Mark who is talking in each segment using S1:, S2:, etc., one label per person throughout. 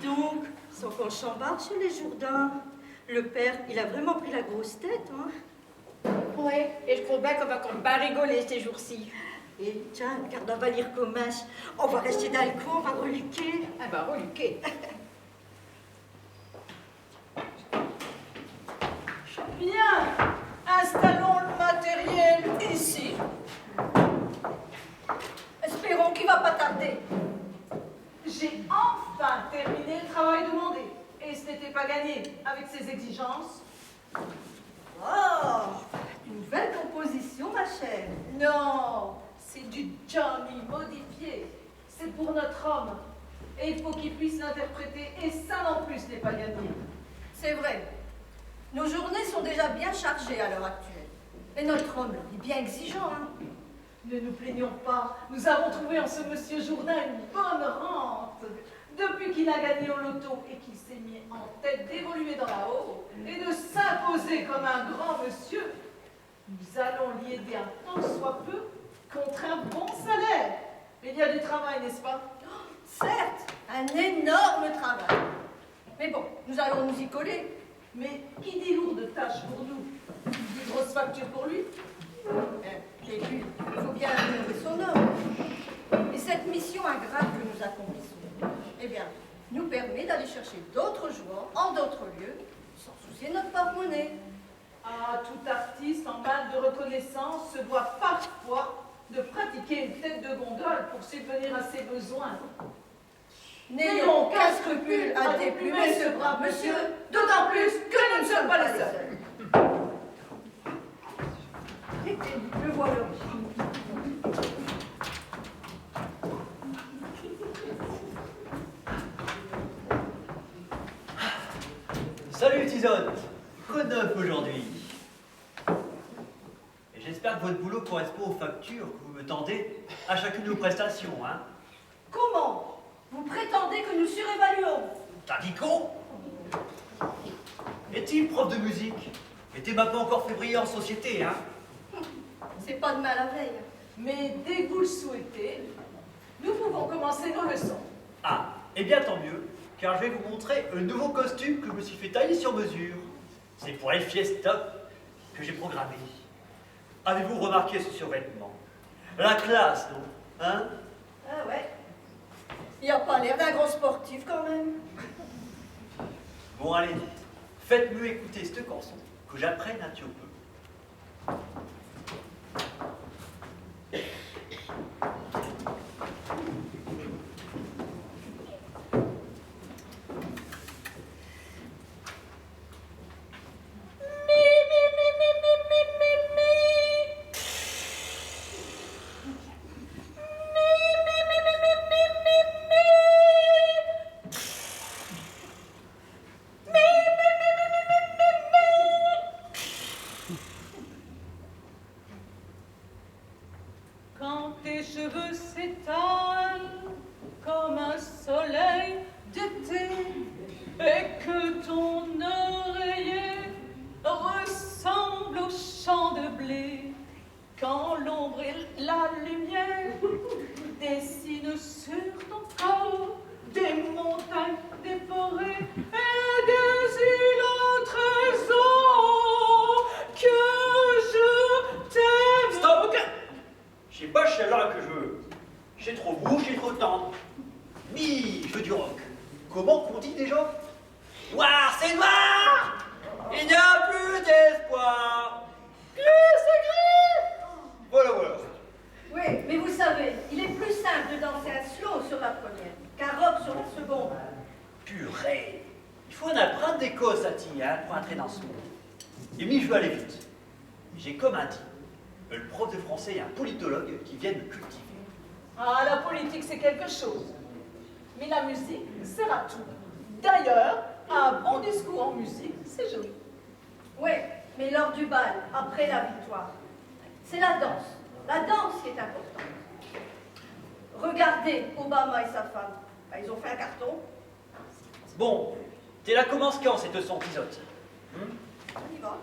S1: Donc, sans qu'on chambarde chez les Jourdain. Le père, il a vraiment pris la grosse tête, hein.
S2: Ouais, et je trouve bien qu'on va pas rigoler ces jours-ci.
S1: Et tiens, regarde, on va lire Comas. On va rester dans le coin, on va reluquer.
S2: Ah bah, reluquer.
S3: Bien, installons le matériel ici.
S1: Espérons qu'il va pas tarder.
S3: J'ai enfin terminé le travail demandé. Et ce n'était pas gagné avec ces exigences.
S1: Oh, une belle composition, ma chère.
S3: Non, c'est du Johnny modifié. C'est pour notre homme. Et il faut qu'il puisse l'interpréter. Et ça non plus n'est pas gagné.
S1: C'est vrai. Nos journées sont déjà bien chargées à l'heure actuelle. Et notre homme est bien exigeant, hein.
S3: Ne nous plaignons pas. Nous avons trouvé en ce monsieur Jourdain une bonne rente. Depuis qu'il a gagné au loto et qu'il s'est mis en tête d'évoluer dans la haut et de s'imposer comme un grand monsieur, nous allons l'y aider un tant soit peu contre un bon salaire. Il y a du travail, n'est-ce pas?
S1: Certes, un énorme travail. Mais bon, nous allons nous y coller.
S3: Mais qui dit lourde tâche pour nous, dit grosse facture pour lui?
S1: Et puis, il faut bien trouver son homme. Et cette mission ingrate que nous accomplissons, eh bien, nous permet d'aller chercher d'autres joueurs en d'autres lieux, sans soucier de notre porte-monnaie.
S3: Ah, tout artiste en mal de reconnaissance se doit parfois de pratiquer une tête de gondole pour subvenir à ses besoins.
S1: N'ayons qu'un scrupule à déplumer ce brave monsieur, d'autant plus que nous ne sommes pas les seuls. Le voilà.
S4: Salut Tisonne, quoi de neuf aujourd'hui? Et j'espère que votre boulot correspond aux factures que vous me tendez à chacune de vos prestations, hein?
S1: Comment? Vous prétendez que nous surévaluons?
S4: T'as dit con? Est-il prof de musique? Et t'es pas encore février en société, hein?
S1: C'est pas de mal à veille.
S3: Mais dès que vous le souhaitez, nous pouvons commencer nos leçons.
S4: Ah, eh bien tant mieux, car je vais vous montrer un nouveau costume que je me suis fait tailler sur mesure. C'est pour les fiesta que j'ai programmé. Avez-vous remarqué ce survêtement? La classe, non? Hein?
S1: Ah ouais. Il a pas l'air d'un gros sportif quand même.
S4: Bon, allez, faites-moi écouter cette chanson, que j'apprenne un petit peu.
S3: Quand tes cheveux s'étalent comme un soleil d'été et que ton oreiller ressemble au champ de blé, quand l'ombre et la lumière dessinent sur ton corps des montagnes, des forêts et des îles au trésor, que je t'aime.
S4: Stop! Je sais pas, c'est là que je veux. J'ai trop beau, j'ai trop tendre. Mi, je veux du rock. Comment qu'on dit déjà? Noir, c'est noir! Il n'y a plus d'espoir. Gris, c'est gris! Voilà, voilà.
S1: Oui, mais vous savez, il est plus simple de danser un slow sur la première qu'un rock sur la seconde.
S4: Purée. Il faut en apprendre des causes, Sati, hein, pour entrer dans ce monde. Et mi, je veux aller vite. j'ai comme un dit, le prof de français et un politologue qui viennent me cultiver.
S3: Ah, la politique, c'est quelque chose. Mais la musique sert à tout. D'ailleurs, un bon discours en musique, c'est joli.
S1: Ouais, mais lors du bal, après la victoire, c'est la danse. La danse qui est importante. Regardez Obama et sa femme. Ben, ils ont fait un carton.
S4: Bon, t'es là commence quand cette leçon pisote?
S1: On y va.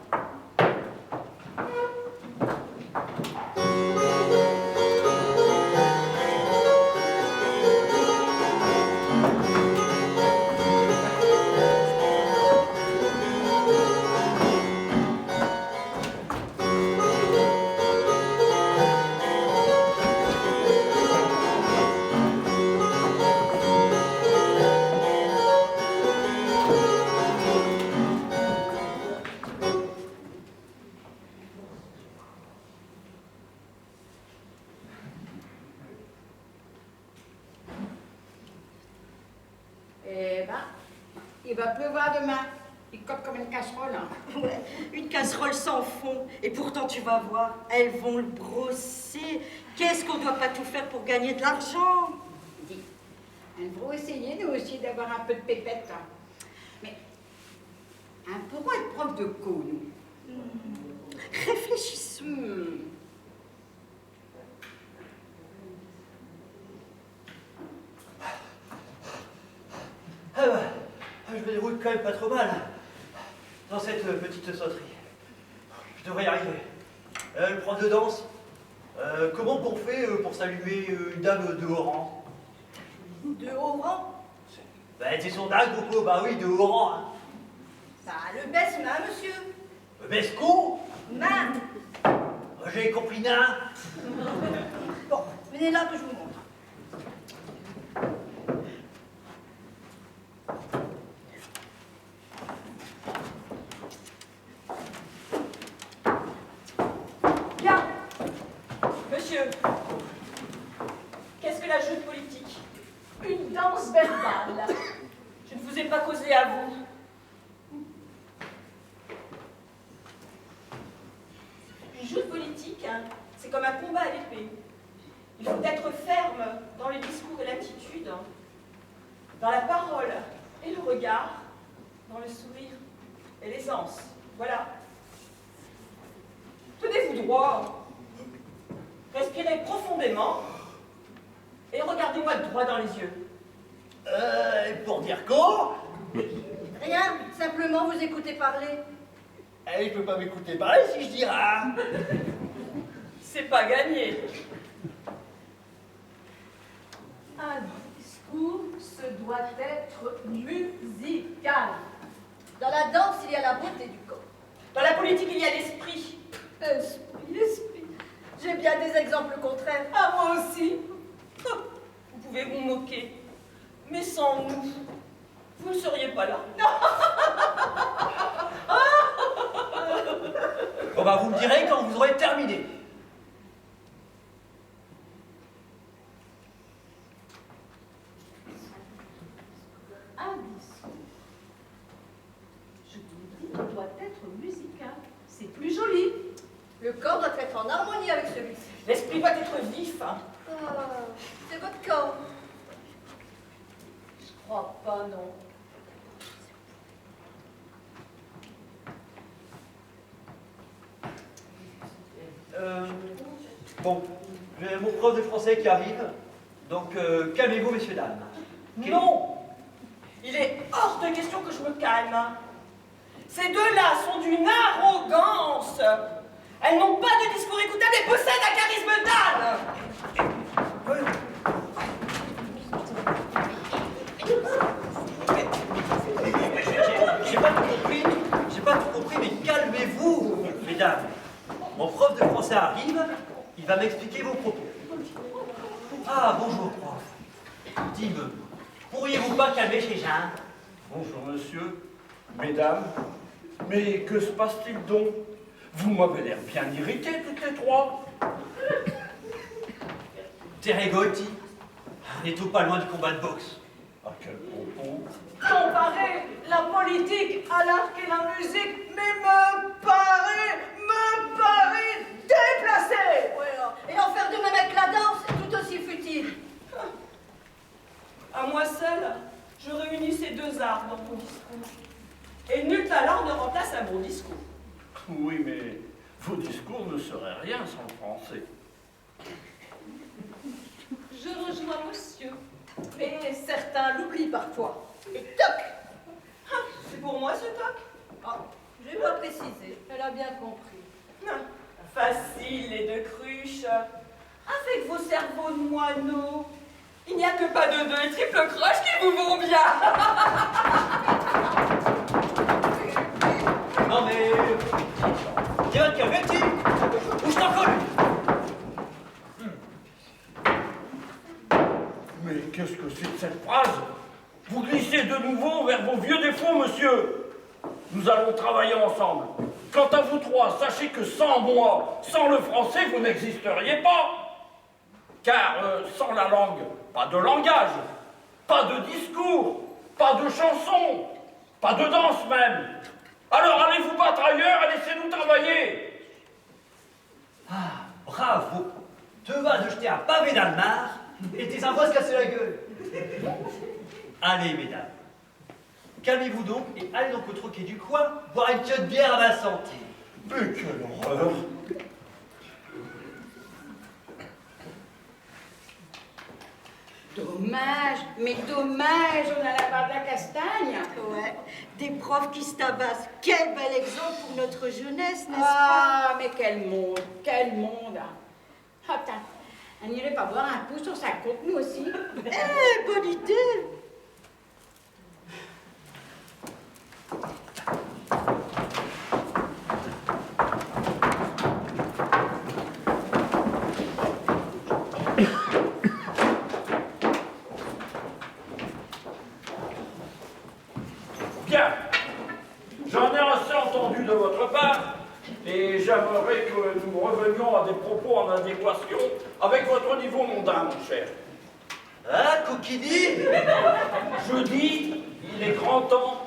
S2: Eh ben, il va pleuvoir demain. Il cope comme une casserole. Hein.
S5: Ouais, une casserole sans fond. Et pourtant, tu vas voir, elles vont le brosser. Qu'est-ce qu'on ne doit pas tout faire pour gagner de l'argent?
S2: Dis, il faut essayer, nous aussi, d'avoir un peu de pépette. Hein. Mais, pourquoi être prof de co, nous?
S5: Réfléchissons.
S4: Ah bah, je me déroule quand même pas trop mal dans cette petite sauterie. Je devrais y arriver. Le prof de danse, comment qu'on fait pour saluer une dame de haut rang?
S1: De haut rang.
S4: Bah, c'est son âge, beaucoup, bah oui, de haut rang. Hein.
S1: Bah, le baisse-main, monsieur.
S4: Besco?
S1: Main.
S4: J'ai compris nain.
S1: Bon, venez là que je vous montre.
S6: Bien. Monsieur, qu'est-ce que la joute politique?
S3: Une danse verbale.
S6: Je ne vous ai pas causé à vous. Une joute politique, hein, c'est comme un combat à l'épée. Il faut être ferme dans le discours et l'attitude, dans la parole et le regard, dans le sourire et l'aisance. Voilà. Tenez-vous droit. Respirez profondément et regardez-moi droit dans les yeux.
S4: Pour dire quoi?
S1: Rien, simplement vous écoutez parler.
S4: Je peux pas m'écouter parler si je dis rien.
S6: C'est pas gagné.
S3: Un discours se doit être musical.
S1: Dans la danse, il y a la beauté du corps.
S6: Dans la politique, il y a l'esprit.
S1: Esprit, esprit. J'ai bien des exemples contraires.
S3: Ah, moi aussi.
S6: Vous pouvez vous moquer, mais sans nous, vous ne seriez pas là.
S4: Bon bah vous me direz quand vous aurez terminé.
S3: Un discours, je vous le dis, doit être musical. C'est plus joli.
S1: Le corps doit être en harmonie avec celui-ci.
S6: L'esprit doit être vif. Hein.
S1: Ah, c'est votre corps.
S3: Je crois pas, non.
S4: Bon, j'ai mon prof de français qui arrive, donc calmez-vous messieurs dames.
S6: Non, il est hors de question que je me calme. Ces deux-là sont d'une arrogance. Elles n'ont pas de discours écoutable et possèdent un charisme d'âne.
S4: J'ai pas tout compris, mais calmez-vous, mesdames. Mon prof de français arrive, il va m'expliquer vos propos. Ah, bonjour, prof. Dis-me, pourriez-vous pas calmer chez Jean?
S7: Bonjour monsieur, mesdames, mais que se passe-t-il donc? Vous m'avez l'air bien irrités toutes les trois.
S4: Terregotti, on est tout pas loin du combat de boxe.
S7: À quel propos?
S3: Comparer la politique à l'art et la musique, mais me paraît
S6: À moi seule, je réunis ces deux arts dans mon discours. Et nul talent ne remplace un bon discours.
S7: Oui, mais vos discours ne seraient rien sans le français.
S3: Je rejoins monsieur, mais certains l'oublient parfois. Et toc!
S6: Ah, c'est pour moi ce toc.
S1: Ah, je n'ai pas précisé.
S3: Elle a bien compris.
S6: Ah, facile, les deux cruches. Avec vos cerveaux de moineaux, il n'y a que pas de deux et triple croche qui vous vont bien.
S4: Non mais... Tiens, calme-tu. Où je t'en colle?
S7: Mais qu'est-ce que c'est que cette phrase? Vous glissez de nouveau vers vos vieux défauts, monsieur. Nous allons travailler ensemble. Quant à vous trois, sachez que sans moi, sans le français, vous n'existeriez pas. Car sans la langue, pas de langage, pas de discours, pas de chanson, pas de danse même. Alors allez vous battre ailleurs et laissez-nous travailler.
S4: Ah, bravo. Te vas de jeter un pavé dans le mar et tes enfants se casser la gueule. Allez, mesdames. Calmez-vous donc et allez donc au troquet du coin boire une petite bière à ma santé.
S7: Mais quelle horreur!
S2: Dommage, mais dommage, on a la barre de la castagne.
S5: Ouais, des profs qui se tabassent. Quel bel exemple pour notre jeunesse, n'est-ce pas?
S2: Ah, mais quel monde, quel monde. Ah, putain, on n'irait pas boire un coup sur sa côte, nous aussi.
S5: Eh, bonne idée!
S7: Bien, j'en ai assez entendu de votre part, et j'aimerais que nous revenions à des propos en adéquation avec votre niveau mondain, mon cher.
S4: Ah, coquini.
S7: Je dis, il est grand temps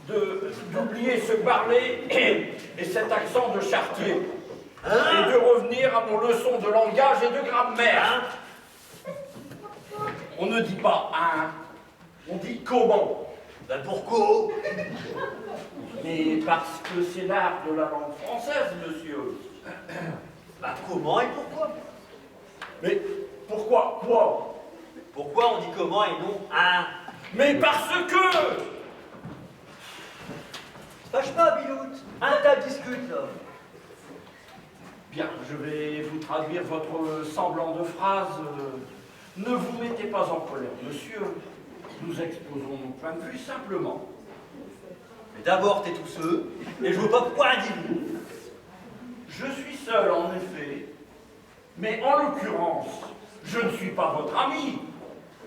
S7: d'oublier ce parler et cet accent de chartier, et de revenir à nos leçons de langage et de grammaire. On ne dit pas un, on dit comment.
S4: Ben pourquoi?
S7: Mais parce que c'est l'art de la langue française, monsieur.
S4: Ben comment et pourquoi?
S7: Mais pourquoi quoi?
S4: Pourquoi on dit comment et non un?
S7: Mais parce que...
S4: Fâche pas, Bilout. Un tas discute, là.
S7: Bien, je vais vous traduire votre semblant de phrase. Ne vous mettez pas en colère, monsieur. Nous exposons nos points de vue simplement.
S4: Mais d'abord, t'es tout seul, et je veux pas pourquoi un dis-vous.
S7: Je suis seul, en effet. Mais en l'occurrence, je ne suis pas votre ami.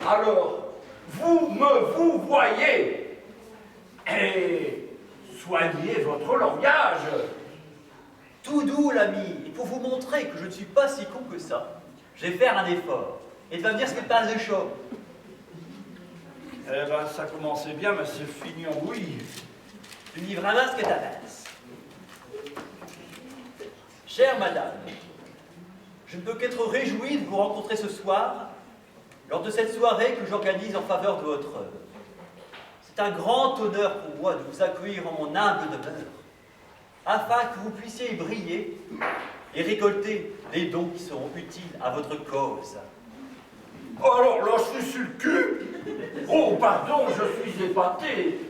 S7: Alors, vous voyez. Et soignez votre langage.
S4: Tout doux, l'ami, et pour vous montrer que je ne suis pas si con que ça, je vais faire un effort. Et tu vas me dire ce que passe de chaud.
S7: Eh ben, ça commençait bien, mais c'est fini en bouillie.
S4: Tu dis vraiment ce que t'avances. Chère madame, je ne peux qu'être réjoui de vous rencontrer ce soir, lors de cette soirée que j'organise en faveur de votre œuvre. C'est un grand honneur pour moi de vous accueillir en mon humble demeure, afin que vous puissiez y briller et récolter les dons qui seront utiles à votre cause.
S7: Alors là, je suis sur le cul. Oh, pardon, je suis épaté,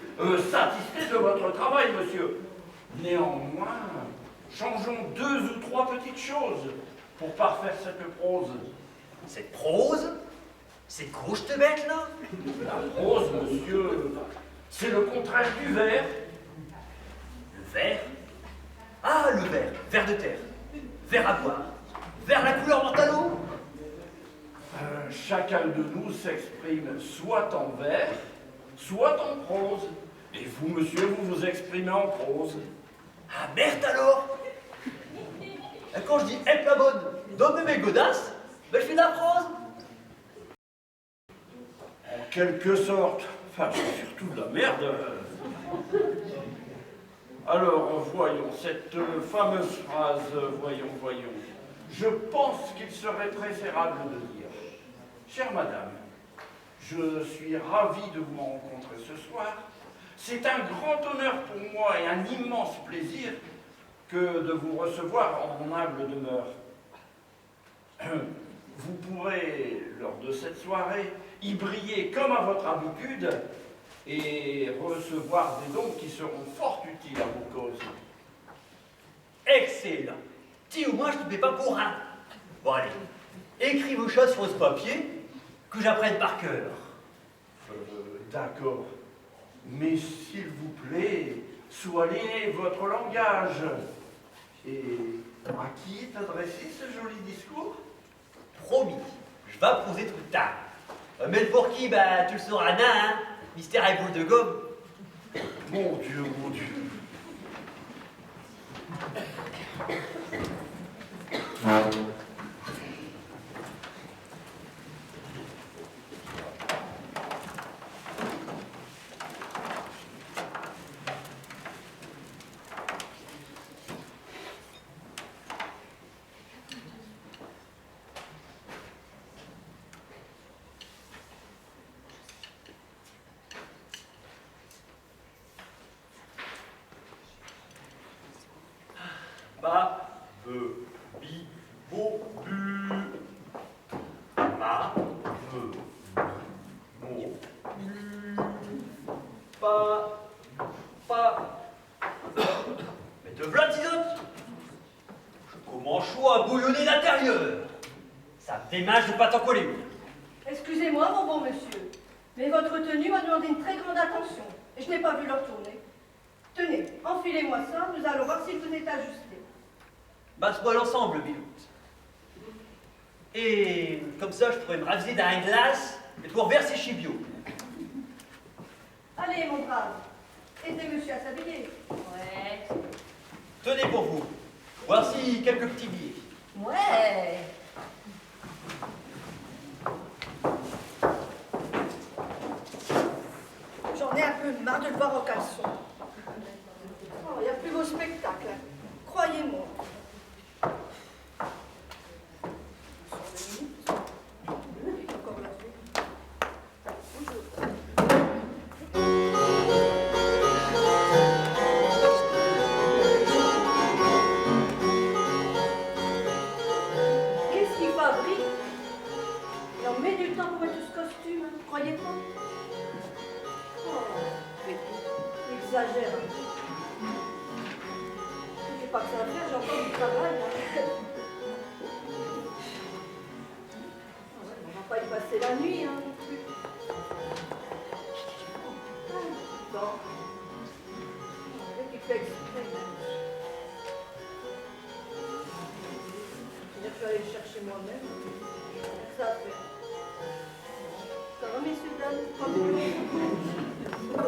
S7: satisfait de votre travail, monsieur. Néanmoins, changeons 2 ou 3 petites choses pour parfaire cette prose.
S4: Cette prose? C'est quoi je te bête là?
S7: La prose, monsieur, c'est le contraire du vers.
S4: Le verre? Ah, le verre, verre de terre, verre à boire, verre la couleur mentalo.
S7: Chacun de nous s'exprime soit en vers, soit en prose. Et vous, monsieur, vous vous exprimez en prose.
S4: Ah merde alors! Et quand je dis être la bonne, donne mes godasses, ben je fais de la prose.
S7: En quelque sorte. Enfin, c'est surtout de la merde. Alors, voyons, cette fameuse phrase, voyons. Je pense qu'il serait préférable de dire, chère madame, Je suis ravi de vous rencontrer ce soir. C'est un grand honneur pour moi et un immense plaisir que de vous recevoir en mon humble demeure. Vous pourrez, lors de cette soirée, y briller comme à votre habitude et recevoir des dons qui seront fort utiles à vos causes.
S4: Excellent. Si au moins je ne te mets pas pour un. Bon allez, écris vos choses sur ce papier que j'apprenne par cœur.
S7: D'accord. Mais s'il vous plaît, soignez votre langage. Et à qui est adressé ce joli discours?
S4: Promis, je vais poser tout le temps. Mais pour qui, bah tu le sauras, nain, hein. Mystère à boule de gomme.
S7: Mon Dieu, mon Dieu.
S4: Mais te v'là, petits autres. Je commence chaud à bouillonner l'intérieur. Ça me démange de pas t'en coller une.
S1: Excusez-moi, mon bon monsieur, mais votre tenue m'a demandé une très grande attention, et je n'ai pas vu leur tourner. Tenez, enfilez-moi ça, nous allons voir s'il vous est ajusté.
S4: Basse-moi l'ensemble, Biloute. Et comme ça, je pourrais me raviser d'un glace et te reverser chez Bio.
S1: Allez, mon brave, aidez monsieur à s'habiller.
S6: Ouais.
S4: Tenez pour vous. Voici quelques petits billets.
S1: Ouais. J'en ai un peu marre de le voir en caleçon. Oh, il n'y a plus vos spectacles, hein. Croyez-moi. Encore la suite. Bonjour. Qu'est-ce qu'il fabrique? Il en met du temps pour mettre ce costume, hein, croyez pas? Oh, il exagère un peu. Je sais pas que ça va faire, j'ai encore du travail. Hein. Ah ouais, on va pas y passer la nuit, hein, non plus. Bon. Peut-être qu'il fait exprès. C'est-à-dire que je vais aller le chercher moi-même. Ça va faire. Ça va, messieurs, dames? Pas bon.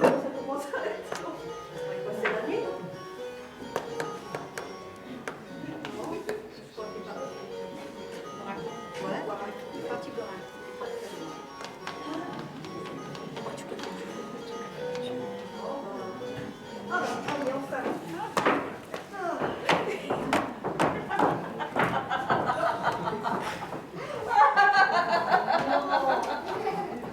S1: Ça commence à être long. On va y passer la nuit, non? Non, je crois qu'il va. Ouais. Ah, bah, allez, enfin.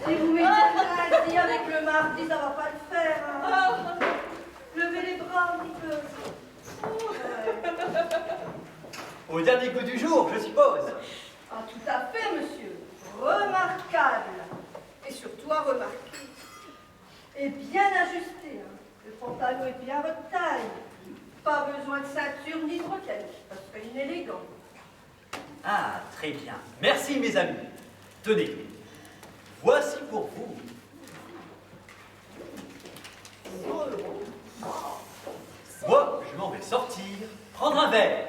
S1: Si vous mettez ainsi avec le mardi, ça va pas le faire. Hein. Levez les bras un petit peu. Ouais.
S4: Au dernier coup du jour, je suppose.
S1: Ah, tout à fait, monsieur. Remarquable. Et surtout à remarquer. Et bien ajusté. Hein. Le pantalon est bien à votre taille. Pas besoin de ceinture ni de bretelles. Ça serait inélégant.
S4: Ah, très bien. Merci, mes amis. Tenez, voici pour vous.
S1: 100 euros.
S4: Moi, je m'en vais sortir, prendre un verre.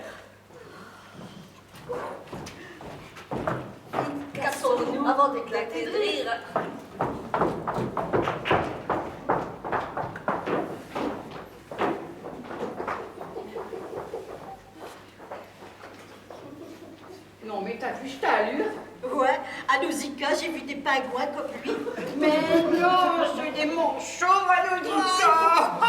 S1: Cassons-nous avant d'éclater de rire.
S2: Non, mais t'as vu, je t'allure.
S5: Ouais, à Nausicaa, j'ai vu des pingouins comme lui.
S2: Mais non, c'est des manchots à l'auditeur.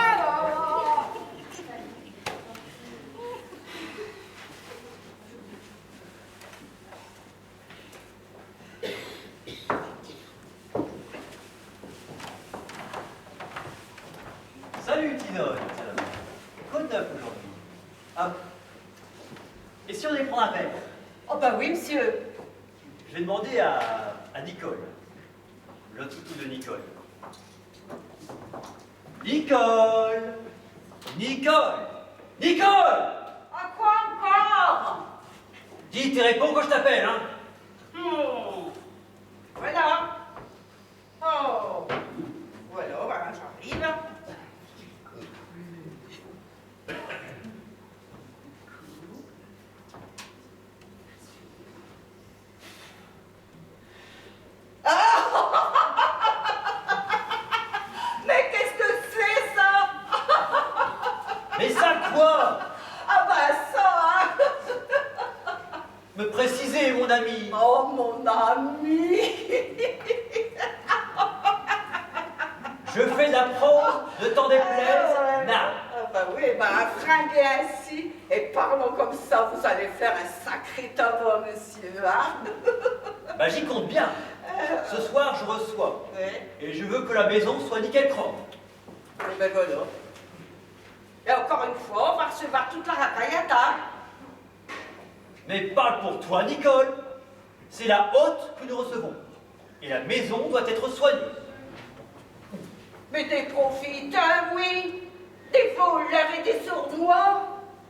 S4: Ah. Et si on allait prendre un verre?
S2: Oh bah oui, monsieur.
S4: Je vais demander à Nicole. L'autre toutou de Nicole. Nicole! Nicole! Nicole!
S2: À quoi encore?
S4: Dis, tu réponds quand je t'appelle, hein?
S2: Voilà. Oh. Voilà, j'arrive. Mais qu'est-ce que c'est ça?
S4: Mais ça quoi?
S2: Ah bah ça, hein?
S4: Me préciser, mon ami.
S2: Oh mon ami.
S4: Je fais de la prose, ne t'en déplaise, n'a.
S2: Ah bah oui, bah fringuez ainsi et parlons comme ça, vous allez faire un sacré tabac, monsieur, hein?
S4: Bah j'y compte bien. Ce soir, je reçois.
S2: Ouais.
S4: Et je veux que la maison soit nickel chrome.
S2: Et ben voilà. Et encore une fois, on va recevoir toute la racaille à table.
S4: Mais parle pour toi, Nicole. C'est la hôte que nous recevons. Et la maison doit être soignée.
S2: Mais des profiteurs, oui. Des voleurs et des sournois.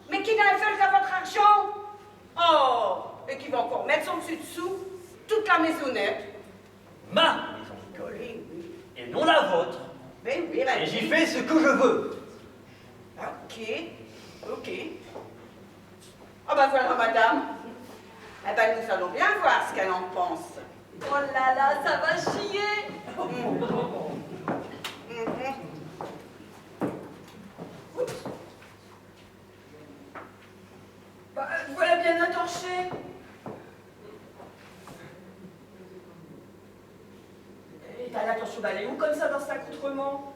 S2: Mais qui n'en veulent qu'à votre argent. Oh, et qui va encore mettre son dessus-dessous toute la maisonnette.
S4: Ma maison, Nicole.
S2: Oui, oui.
S4: Et non la vôtre.
S2: Mais oui,
S4: Et j'y fais ce que je veux.
S2: Ok, ok. Ah ben voilà, madame. Eh ben nous allons bien voir ce qu'elle en pense.
S6: Oh là là, ça va chier. Bah, voilà bien entorché. Et t'as l'intention d'aller où comme ça dans cet accoutrement?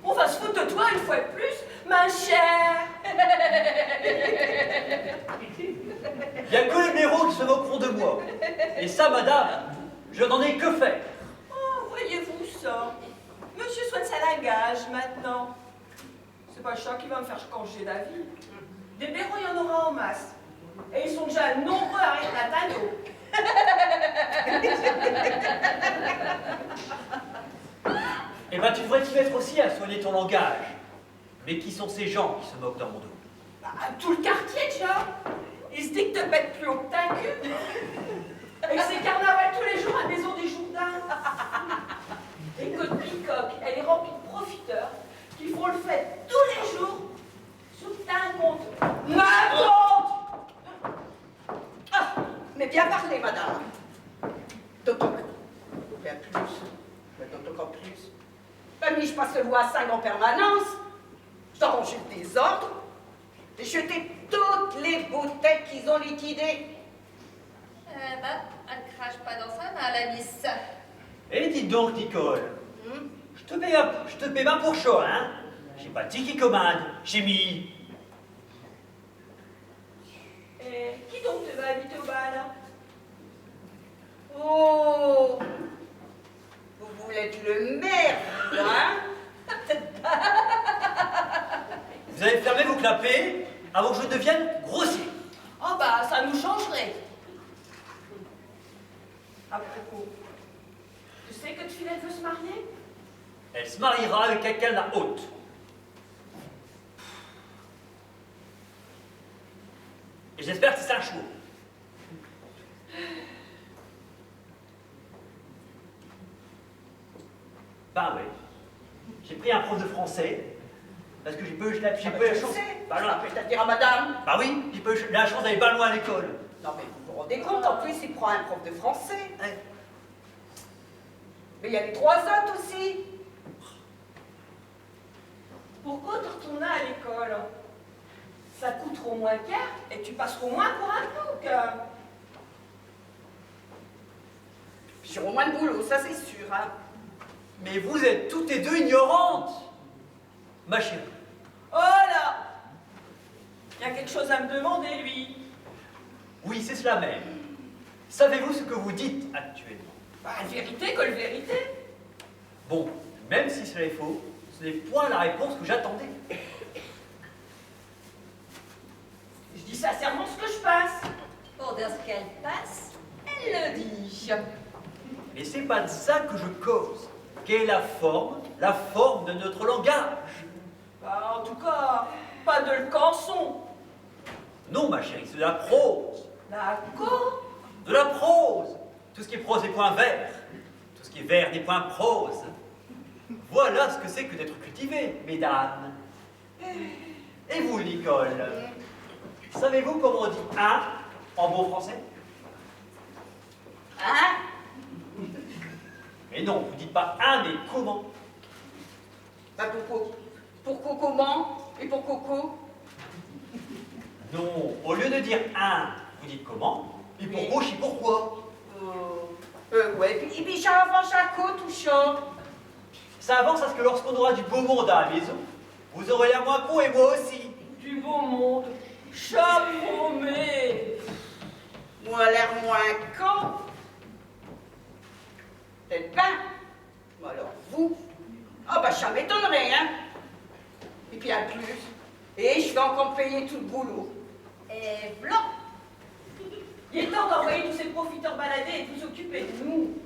S6: On va se foutre de toi une fois de plus, ma chère.
S4: Il n'y a que les blaireaux qui se moqueront de moi. Et ça, madame, je n'en ai que faire.
S6: Oh, voyez-vous ça? Monsieur souhaite sa langage maintenant. C'est pas le chat qui va me faire changer d'avis. Des blaireaux, il y en aura en masse. Et ils sont déjà nombreux à rire la tanneau.
S4: Eh ben, tu devrais t'y mettre aussi à soigner ton langage. Mais qui sont ces gens qui se moquent dans mon dos?
S6: Bah, tout le quartier, déjà. Il se dit que te pète plus haut que ta cul. Et que c'est carnaval tous les jours à Maison des Jourdains. Et que Bicoque, elle est remplie de profiteurs qui font le fait tous les jours sous un compte. Un compte.
S2: Ah, mais bien parlé, madame. D'autant que, bien plus, mais d'autant qu'en plus, ben, mais je passe le loi à 5 en permanence. Je dois ranger le désordre et jeter toutes les bouteilles qu'ils ont liquidées.
S1: Ben, elle crache pas dans sa main, la miss.
S4: Eh, dites donc, Nicole, je te paie pas pour chaud, hein? J'ai pas dit qui commande, j'ai mis.
S6: Et qui donc te va inviter au bal?
S2: Oh, vous voulez être le maire, vous, hein?
S4: Vous allez fermer vos clapets avant que je devienne grossier.
S6: Oh bah, ça nous changerait. À propos, tu sais que Tfilette veut se marier?
S4: Elle se mariera avec quelqu'un de la haute. Et j'espère que c'est un chevaux. Bah oui. J'ai pris un prof de français. Parce que j'ai pas eu la chance. Bah,
S2: Je
S4: non.
S2: vais peut-être dire à madame.
S4: Bah oui, j'ai pas eu la chance d'aller pas loin à l'école.
S2: Non, mais vous vous rendez compte, en plus, il prend un prof de français.
S4: Ouais.
S2: Mais il y a les 3 autres aussi.
S6: Pourquoi te retourner à l'école? Ça coûtera moins cher et tu passeras moins pour un plouc.
S2: Puis j'aurai moins de boulot, ça c'est sûr, hein.
S4: Mais vous êtes toutes les deux ignorantes, ma chérie.
S6: Oh là! Il y a quelque chose à me demander, lui.
S4: Oui, c'est cela même. Savez-vous ce que vous dites actuellement?
S6: Bah, vérité que le vérité.
S4: Bon, même si cela est faux, ce n'est point la réponse que j'attendais. c'est pas de ça que je cause. Quelle est la forme de notre langage?
S6: Bah, en tout cas, pas de le canson.
S4: Non, ma chérie, c'est de la prose.
S6: D'accord.
S4: De la prose. Tout ce qui est prose des points vers. Tout ce qui est vers des points prose. Voilà ce que c'est que d'être cultivé, mesdames. Et vous, Nicole, savez-vous comment on dit un en bon français?
S2: Hein?
S4: Mais non, vous dites pas un, mais comment?
S2: Bah pour comment? Et pour Coco?
S4: Non, au lieu de dire un, vous dites comment? Et pour gauche, et pourquoi?
S2: Ouais, et puis ça avance à côte ou ça?
S4: Ça avance parce que lorsqu'on aura du beau monde à la maison, vous aurez l'air moins con et moi aussi.
S6: Du beau monde. Chapeau-mé.
S2: Moi, l'air moins con. Peut-être pas. Mais alors, vous? Ah, bah, ça m'étonnerait, hein? Et puis, en plus, et je vais encore payer tout le boulot.
S1: Et blanc.
S6: Il est temps d'envoyer tous ces profiteurs balader et de vous occuper de nous.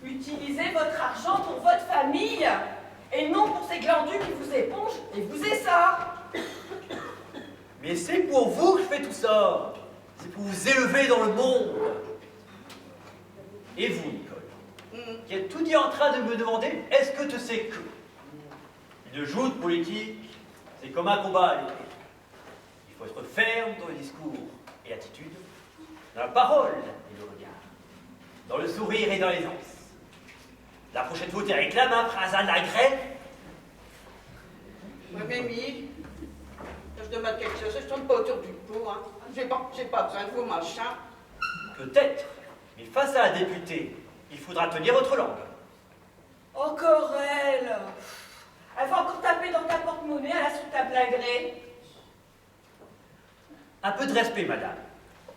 S6: Utilisez votre argent pour votre famille et non pour ces glandus qui vous épongent et vous essassent.
S4: Mais c'est pour vous que je fais tout ça. C'est pour vous élever dans le monde. Et vous, Nicole, qui êtes tout dit en train de me demander, est-ce que tu sais que une joute politique, c'est comme un combat à l'épée. Il faut être ferme dans le discours et l'attitude, dans la parole et le regard, dans le sourire et dans l'aisance. La prochaine fois, tu réclames un prince à la grève.
S2: Ouais, Mimi, quand je demande quelque chose, je tourne pas autour du pot, hein. J'ai pas besoin de vos machins.
S4: Peut-être, mais face à un député, il faudra tenir votre langue.
S6: Encore elle. Elle va encore taper dans ta porte-monnaie à la sous ta plein gré.
S4: Un peu de respect, madame.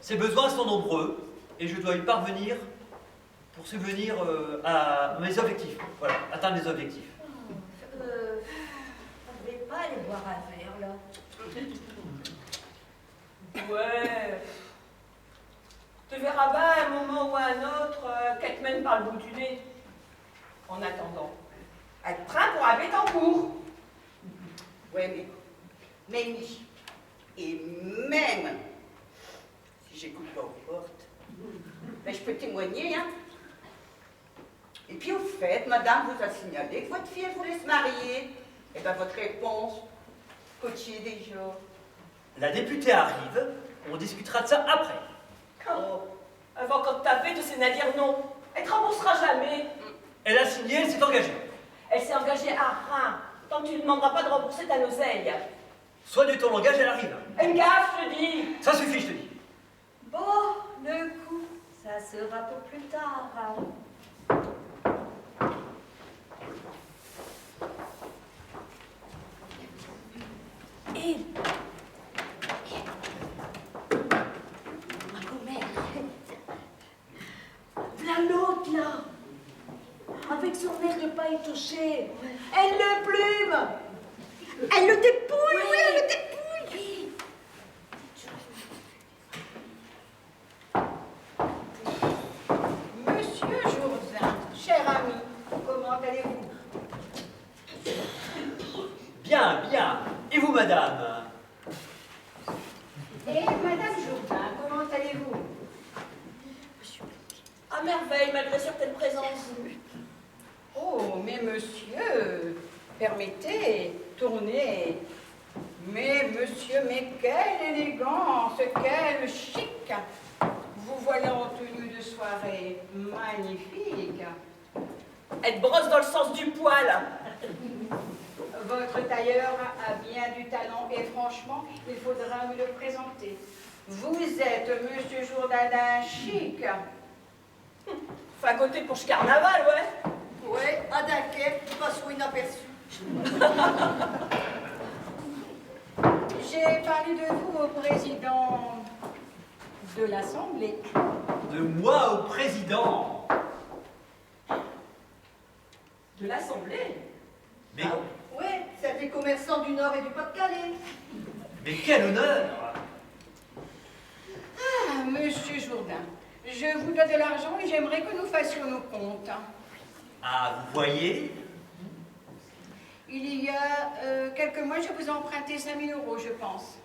S4: Ses besoins sont nombreux et je dois y parvenir pour subvenir à mes objectifs. Voilà, atteindre les objectifs.
S5: On ne devait pas aller boire un verre, là.
S6: Ouais. Tu verras bien à un moment ou à un autre qu'elle te mène par le bout du nez. En attendant, elle te prend pour un Bétancourt.
S2: Ouais, mais Mimi, et même si j'écoute pas aux portes, ben, je peux témoigner, hein. Et puis au fait, madame vous a signalé que votre fille elle voulait se marier. Et ben votre réponse, coachier déjà.
S4: La députée arrive, on discutera de ça après.
S6: Oh, elle va encore te taper, tu sais n'a dire non. Elle te remboursera jamais.
S4: Elle a signé, elle s'est engagée.
S6: Elle s'est engagée à rien, tant que tu ne demanderas pas de rembourser ta oseille.
S4: Soigne de ton langage, elle arrive.
S6: Elle me gaffe, je te dis.
S4: Ça suffit, je te dis.
S5: Bon, le coup, ça sera pour plus tard. Et ma commère, voilà l'autre là, avec son air de pas étoché, elle le plume, elle le dépouille, oui, elle le dépouille.
S2: Monsieur Jourdain, cher ami, comment allez-vous?
S4: Bien, bien. Et vous, madame?
S2: Et madame Jourdain, comment allez-vous?
S6: À merveille, malgré certaines présences.
S2: Oh, mais monsieur, permettez, tournez. Mais monsieur, mais quelle élégance, quel chic. Vous voilà en tenue de soirée magnifique.
S6: Elle te brosse dans le sens du poil.
S2: Votre tailleur a bien du talent et franchement, il faudra me le présenter. Vous êtes monsieur Jourdain chic.
S6: Enfin, à côté pour ce carnaval, ouais.
S1: Ouais, à Dunkerque, qui passera inaperçu.
S2: J'ai parlé de vous au président de l'Assemblée.
S4: De moi au président.
S6: De l'Assemblée.
S4: Mais,
S1: Ouais, c'est des commerçants du Nord et du Pas-de-Calais.
S4: mais quel honneur!
S2: Ah, monsieur Jourdain, Je vous donne de l'argent et j'aimerais que nous fassions nos comptes.
S4: Ah, vous voyez?
S2: Il y a quelques mois, je vous ai emprunté 5 000 euros, je pense.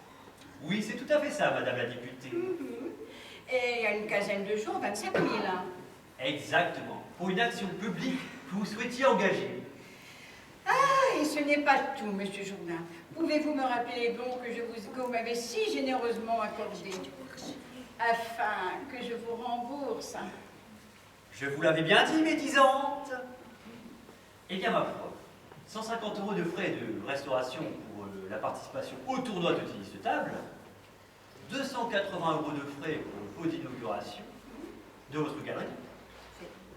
S4: Oui, c'est tout à fait ça, Madame la députée.
S2: Et il y a une quinzaine de jours, 25 000.
S4: Exactement. Pour une action publique que vous souhaitiez engager.
S2: Ah, et ce n'est pas tout, Monsieur Jourdain. Pouvez-vous me rappeler les dons que vous m'avez si généreusement accordés, afin que je vous rembourse?
S4: Je vous l'avais bien dit, médisante. Eh bien, ma foi, 150 euros de frais de restauration pour la participation au tournoi de tennis de table, 280 euros de frais pour le pot d'inauguration de votre galerie,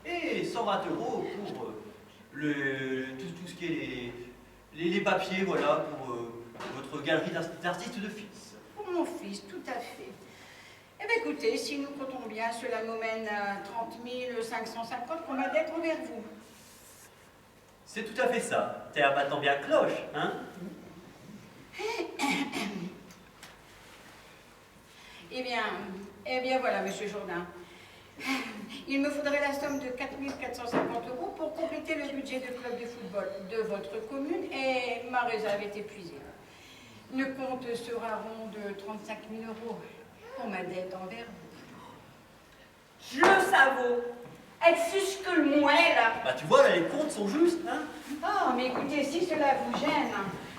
S4: et 120 euros pour tout ce qui est les papiers, voilà, pour votre galerie d'artistes de fils.
S2: Pour mon fils, tout à fait. Eh bien, écoutez, si nous comptons bien, cela nous mène à 30 550 qu'on a d'être envers vous.
S4: C'est tout à fait ça. T'es maintenant bien cloche, hein?
S2: Eh bien voilà, Monsieur Jourdain. Il me faudrait la somme de 4 450 euros pour compléter le budget de club de football de votre commune et ma réserve est épuisée. Le compte sera rond de 35 000 euros pour ma dette envers vous.
S6: Je le savoure. Elle suce que le moelle.
S4: Bah tu vois, là, les comptes sont justes, hein?
S2: Ah, mais écoutez, si cela vous gêne,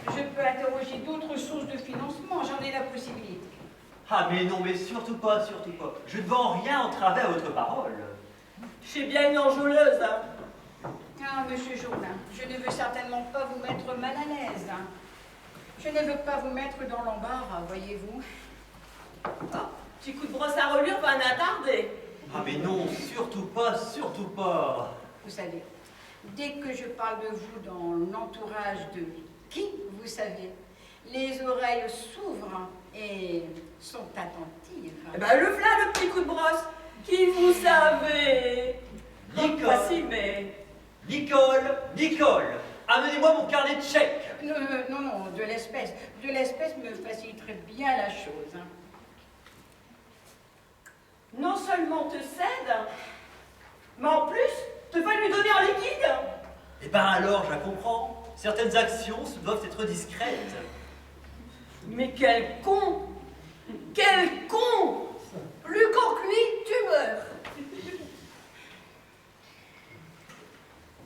S2: je peux interroger d'autres sources de financement, j'en ai la possibilité.
S4: Ah mais non, mais surtout pas, surtout pas. Je ne vends rien entraver à votre parole.
S6: Je suis bien une enjôleuse.
S2: Ah, Monsieur Jourdain, je ne veux certainement pas vous mettre mal à l'aise. Je ne veux pas vous mettre dans l'embarras, voyez-vous.
S6: Ah, petit coup de brosse à relure va en attarder.
S4: Ah mais non, surtout pas, surtout pas.
S2: Vous savez, dès que je parle de vous dans l'entourage de qui, vous savez, les oreilles s'ouvrent et sont attentives.
S6: Eh ben le v'là le petit coup de brosse. Qui vous savez?
S4: Nicole.
S6: Voici, mais...
S4: Nicole, amenez-moi mon carnet de chèques.
S2: Non, de l'espèce. De l'espèce me faciliterait bien la chose. Hein.
S6: Non seulement te cède, mais en plus, te va lui donner en liquide.
S4: Eh ben alors, je la comprends. Certaines actions doivent être discrètes.
S6: Mais quel con! Quel con!
S1: Plus con que lui, tu meurs.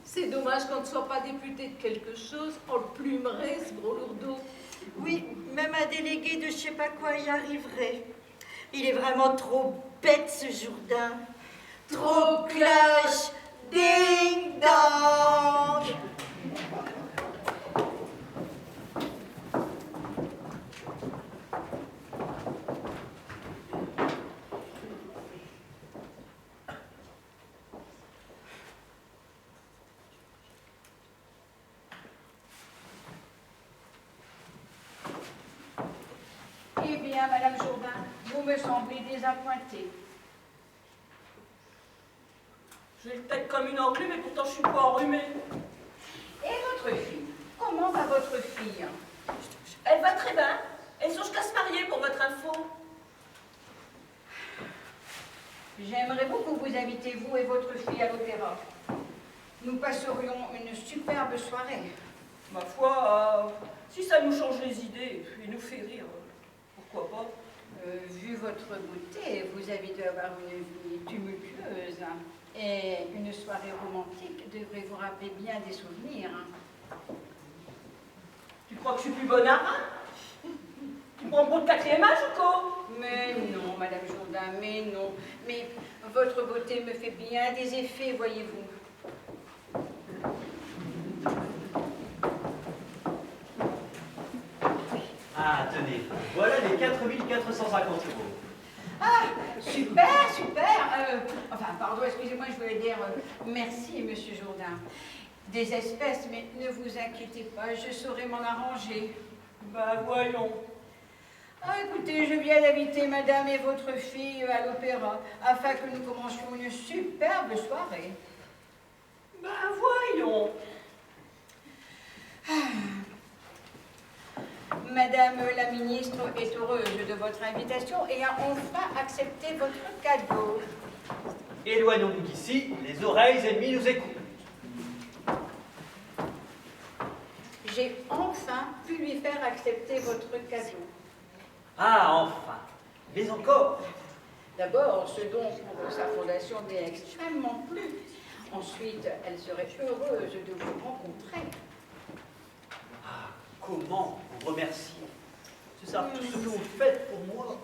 S5: C'est dommage qu'on ne soit pas député de quelque chose, on le plumerait, ce gros lourdeau.
S8: Oui, même un délégué de je sais pas quoi y arriverait. Il est vraiment trop bête, ce Jourdain. Trop cloche. Ding dong.
S2: Eh bien, Madame Jourdain, vous me semblez désappointée.
S6: J'ai le tête comme une enclume, mais pourtant je suis pas enrhumée.
S2: Et votre fille? Comment va votre fille?
S6: Elle va très bien. Elle songe qu'à se marier pour votre info.
S2: J'aimerais beaucoup vous inviter, vous et votre fille, à l'opéra. Nous passerions une superbe soirée.
S6: Ma foi, si ça nous change les idées et nous fait rire, pourquoi pas?
S2: Vu votre beauté, vous avez dû avoir une vie tumultueuse. Et une soirée romantique devrait vous rappeler bien des souvenirs.
S6: Tu crois que je suis plus bonne à un? Tu prends pour le 4e âge ou quoi?
S2: Mais non, Madame Jourdain, mais non. Mais votre beauté me fait bien des effets, voyez-vous.
S4: Ah, tenez, voilà les 4 450 euros.
S2: Ah, super, super. Enfin, pardon, excusez-moi, je voulais dire merci, Monsieur Jourdain. Des espèces, mais ne vous inquiétez pas, je saurai m'en arranger.
S6: Ben voyons.
S2: Ah, écoutez, je viens d'inviter Madame et votre fille à l'opéra, afin que nous commencions une superbe soirée.
S6: Ben voyons.
S2: Madame la ministre est heureuse de votre invitation et a enfin accepté votre cadeau.
S4: Éloignons-nous d'ici, les oreilles ennemies nous écoutent.
S2: J'ai enfin pu lui faire accepter votre cadeau.
S4: Ah, enfin. Mais encore.
S2: D'abord, ce don pour sa fondation m'est extrêmement plu. Ensuite, elle serait heureuse de vous rencontrer.
S4: Ah, comment vous remercier? C'est ça tout ce que vous faites pour moi.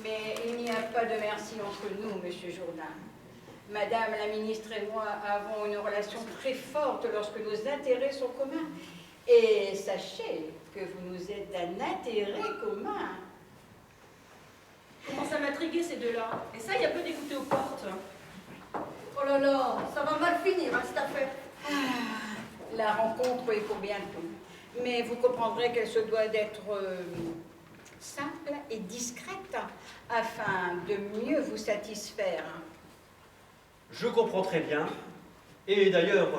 S2: Mais il n'y a pas de merci entre nous, Monsieur Jourdain. Madame la ministre et moi avons une relation très forte lorsque nos intérêts sont communs. Et sachez que vous nous êtes d'un intérêt commun.
S6: Commence à m'intriguer ces deux-là. Et ça, il y a peu d'écouter aux portes.
S1: Oh là là, ça va mal finir, hein, cette affaire.
S2: La rencontre est pour bientôt. Mais vous comprendrez qu'elle se doit d'être simple et discrète afin de mieux vous satisfaire.
S4: Je comprends très bien. Et d'ailleurs,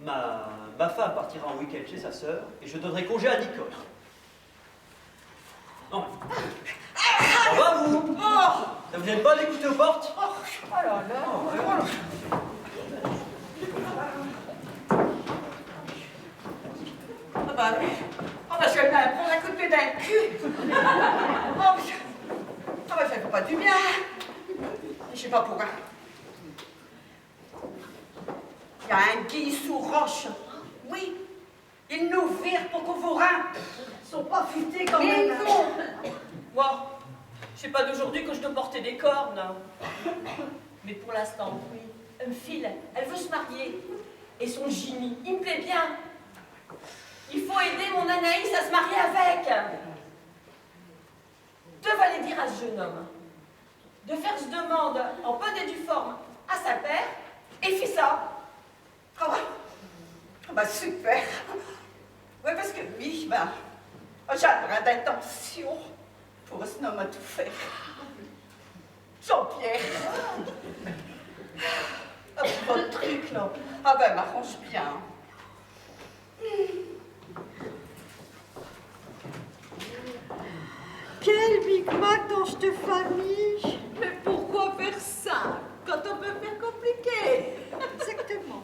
S4: ma femme partira en week-end chez sa sœur et je donnerai congé à Nicole. Non. Ça va, vous? Ça vous gêne pas d'écouter aux portes?
S2: Oh là là.
S1: Ah bah oui. Ah bah je vais bien prendre un coup de pied d'un cul. Ah bah ça fait pas du bien. Je sais pas pourquoi. Il y a un guy sous roche. Oui. Il nous vire pour qu'on vous rein. Ils sont pas futés quand même.
S6: Mais non. Moi, c'est pas d'aujourd'hui que je dois porter des cornes. Mais pour l'instant, oui. Elle me file, elle veut se marier. Et son Jimmy, il me plaît bien. Il faut aider mon Anaïs à se marier avec. Devait dire à ce jeune homme de faire ce demande en bonne et due forme à sa père, et fit ça.
S1: Ah ouais. Ah bah super. Ouais, parce que lui, bah, j'ai un brin d'intention pour ce homme à tout faire. Jean-Pierre. Ah, votre truc, là. Ah ben, m'arrange bien.
S8: Quel micmac dans cette famille!
S3: Mais pourquoi faire ça quand on peut faire compliqué?
S8: Exactement.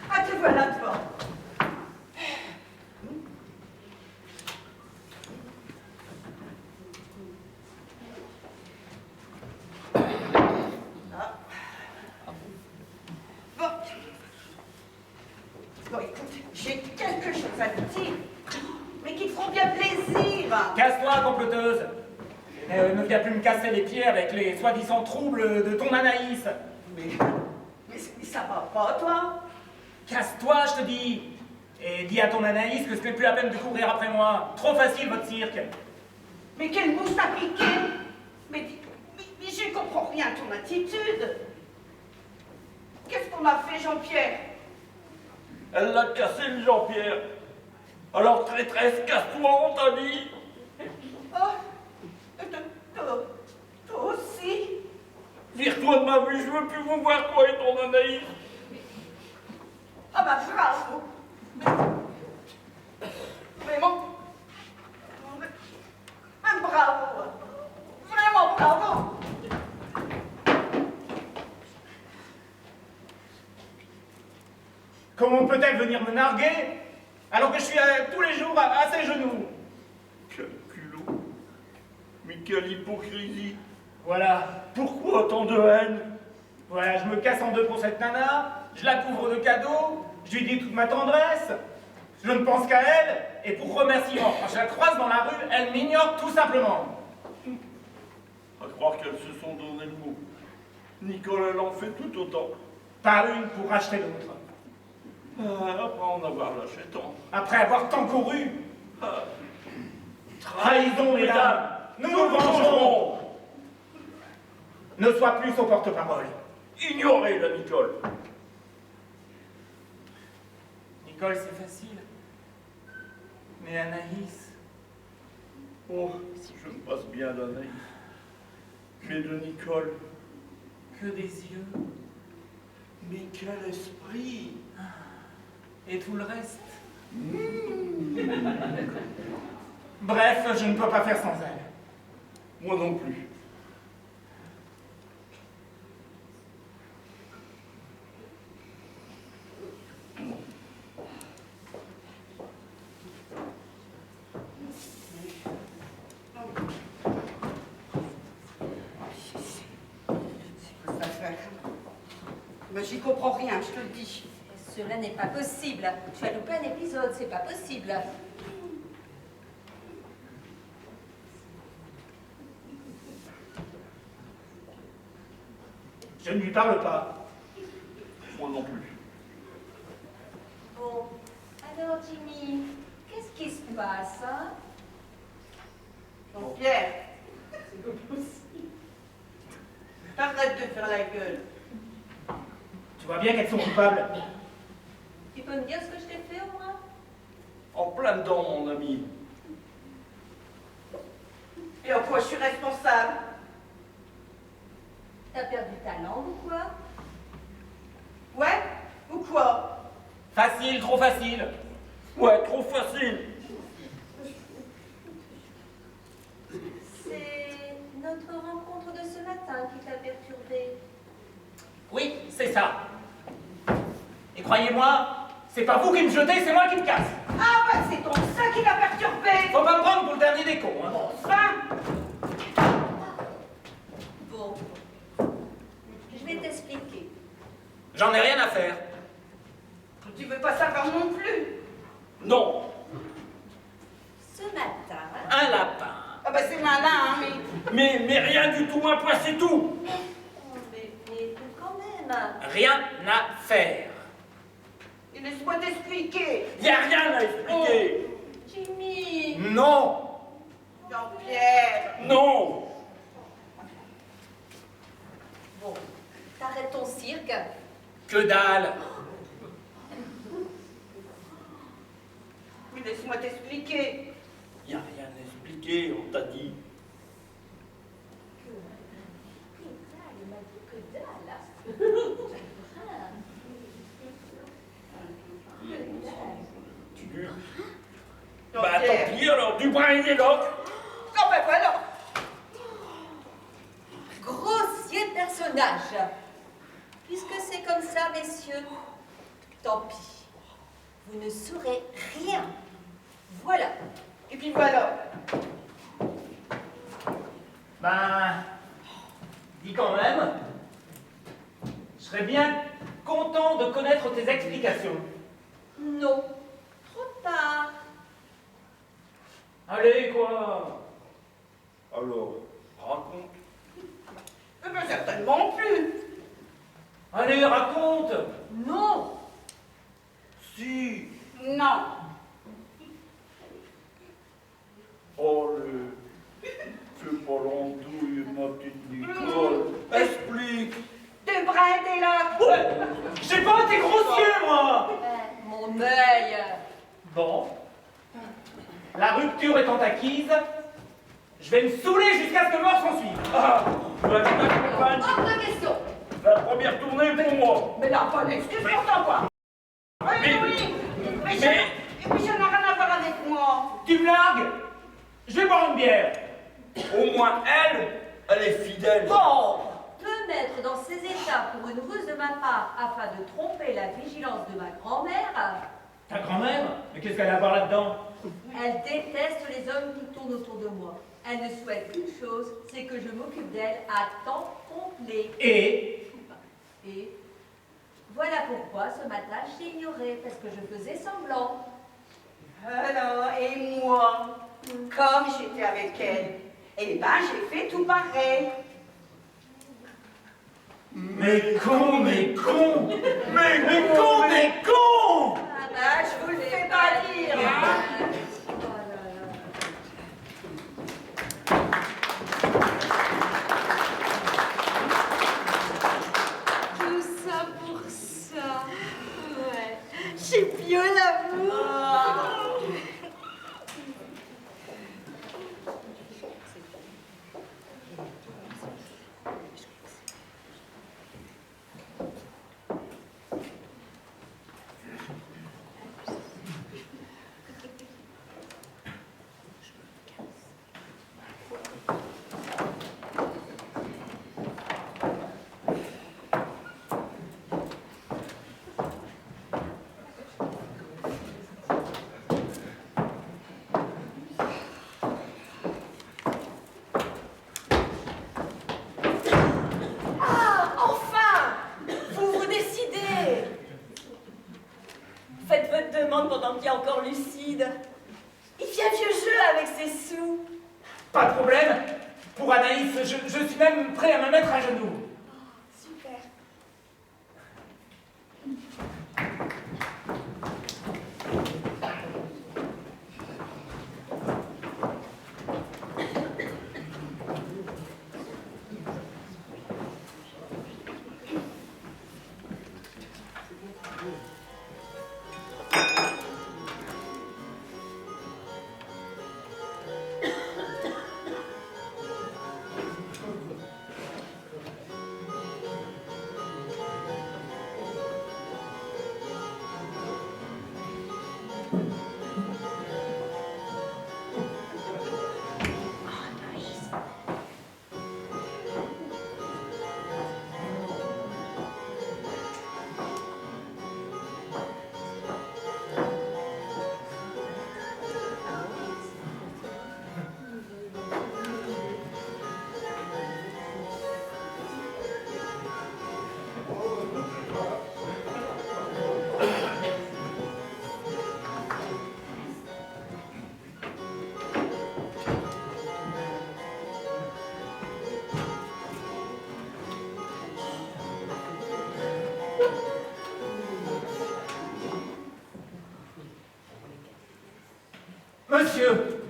S1: Ah, te voilà devant. Ah. Bon. Bon, écoute, j'ai quelque chose à te dire, mais qui te feront bien plaisir.
S9: Casse-toi, comploteuse. Ne viens plus me casser les pieds avec les soi-disant troubles de ton Anaïs.
S1: Mais ça va pas, toi?
S9: Casse-toi, je te dis. Et dis à ton Anaïs que ce n'est plus la peine de courir après moi. Trop facile, votre cirque.
S1: Mais quelle mousse t'as piqué? Mais je comprends rien à ton attitude. Qu'est-ce qu'on a fait, Jean-Pierre?
S7: Elle l'a cassé, le Jean-Pierre. Alors, traîtresse, casse-toi, on t'a dit.
S1: Oh, toi aussi?
S7: Vire-toi de ma vue, je veux plus vous voir, toi et ton Anaïs.
S1: Ah bah bravo. Vraiment. Bravo. Vraiment bravo.
S9: Comment peut-elle venir me narguer alors que je suis tous les jours à ses genoux?
S7: Quel culot. Mais quelle hypocrisie.
S9: Voilà.
S7: Pourquoi tant de haine?
S9: Voilà, je me casse en deux pour cette nana, je la couvre de cadeaux, je lui dis toute ma tendresse. Je ne pense qu'à elle, et pour remerciement, quand je la croise dans la rue, elle m'ignore tout simplement.
S7: À croire qu'elles se sont donné le mot. Nicole, elle en fait tout autant.
S9: Pas une pour racheter l'autre.
S7: Après en avoir lâché tant.
S9: Après avoir tant couru.
S7: Ah.
S9: Trahison, mesdames, nous nous vengerons. Ne sois plus au porte-parole.
S7: Ignorez la Nicole.
S9: Nicole, c'est facile. Mais Anaïs...
S7: Oh, je me passe bien d'Anaïs. Mais de Nicole,
S9: Que des yeux.
S7: mais quel esprit!
S9: Et tout le reste. Bref, je ne peux pas faire sans elle.
S7: Moi non plus.
S2: Ça fait. Mais j'y comprends rien, je te le dis.
S1: Cela n'est pas possible. Tu as loupé un épisode, c'est pas possible.
S9: Je ne lui parle pas.
S7: Moi non plus.
S1: Bon, alors Jimmy, qu'est-ce qui se passe, hein?
S2: Jean-Pierre, c'est pas possible. T'arrêtes de faire la gueule.
S9: Tu vois bien qu'elles sont coupables.
S1: Tu peux me dire ce que je t'ai fait au moins?
S7: En plein dedans, mon ami.
S2: Et en quoi je suis responsable?
S1: T'as perdu ta langue ou quoi?
S2: Ouais? Ou quoi?
S9: Facile, trop facile.
S7: Ouais, trop facile.
S1: C'est notre rencontre de ce matin qui t'a perturbé.
S9: Oui, c'est ça. Et croyez-moi, c'est pas vous qui me jetez, c'est moi qui me casse.
S2: Ah bah c'est donc ça qui l'a perturbé!
S9: Faut pas me prendre pour le dernier des cons, hein.
S2: Enfin!
S1: Bon, je vais t'expliquer.
S9: J'en ai rien à faire.
S2: Tu veux pas savoir non plus?
S7: Non.
S1: Ce matin,
S9: Un lapin.
S2: Ah bah c'est malin, hein, mais...
S7: Mais rien du tout, un point, c'est tout.
S1: mais quand même.
S9: Rien à faire.
S2: Et laisse-moi t'expliquer.
S7: Y a rien à expliquer.
S1: Jimmy,
S9: Non.
S2: Jean-Pierre.
S7: Non.
S1: bon, t'arrêtes ton cirque.
S9: Que dalle.
S2: Oui, laisse-moi t'expliquer.
S7: Y a rien à expliquer, on t'a dit.
S1: Il m'a dit que dalle.
S7: Tu... Bah tant
S2: Jean-Pierre.
S7: pis alors, du brin et des loques.
S2: Non, ben voilà.
S1: Grossier personnage. Puisque c'est comme ça, messieurs, tant pis. Vous ne saurez rien. Voilà.
S2: Et puis voilà.
S9: Ben, dis quand même, je serais bien content de connaître tes explications.
S1: Non. Trop tard.
S9: Allez, quoi.
S7: Alors, raconte.
S2: Eh ben certainement plus.
S9: Allez, raconte.
S1: Non.
S7: Si.
S2: Non.
S7: Oh, fais pas l'andouille, ma petite Nicole. Explique.
S2: Des brins, des lacs.
S9: Ouais, j'ai pas été grossier, moi.
S1: Mon œil.
S9: Bon. La rupture étant acquise, je vais me saouler jusqu'à ce que mort s'en suive.
S7: Ah, bah, tu m'accompagnes.
S1: Hors de question.
S7: La première tournée pour moi.
S2: Mais là, pas d'excuse pourtant, quoi. Oui,
S7: Mais-
S2: oui.
S7: mais-
S2: Et puis ça n'a rien à voir avec moi.
S9: Tu me largues? Je vais boire une bière.
S7: Au moins, elle est fidèle.
S2: Bon.
S1: Me mettre dans ces états pour une ruse de ma part afin de tromper la vigilance de ma grand-mère,
S9: Ta grand-mère? Mais qu'est-ce qu'elle a à voir là-dedans?
S1: elle déteste les hommes qui tournent autour de moi. Elle ne souhaite qu'une chose, c'est que je m'occupe d'elle à temps complet.
S9: Et
S1: Et voilà pourquoi ce matin je l'ai ignorée, parce que je faisais semblant.
S2: Alors, et moi, comme j'étais avec elle, eh ben j'ai fait tout pareil.
S7: Mais con, mais con! Mais con, mais con!
S2: Ah ben, je vous le fais pas dire, hein.
S5: Tout ça pour ça. Ouais. J'ai bien l'amour.
S6: Ah, enfin! Vous vous décidez! Faites votre demande pendant qu'il est encore lucide. Il vient vieux jeu avec ses sous.
S9: Pas de problème. Pour Anaïs, je suis même prêt à me mettre à genoux.
S6: Super.
S9: Monsieur,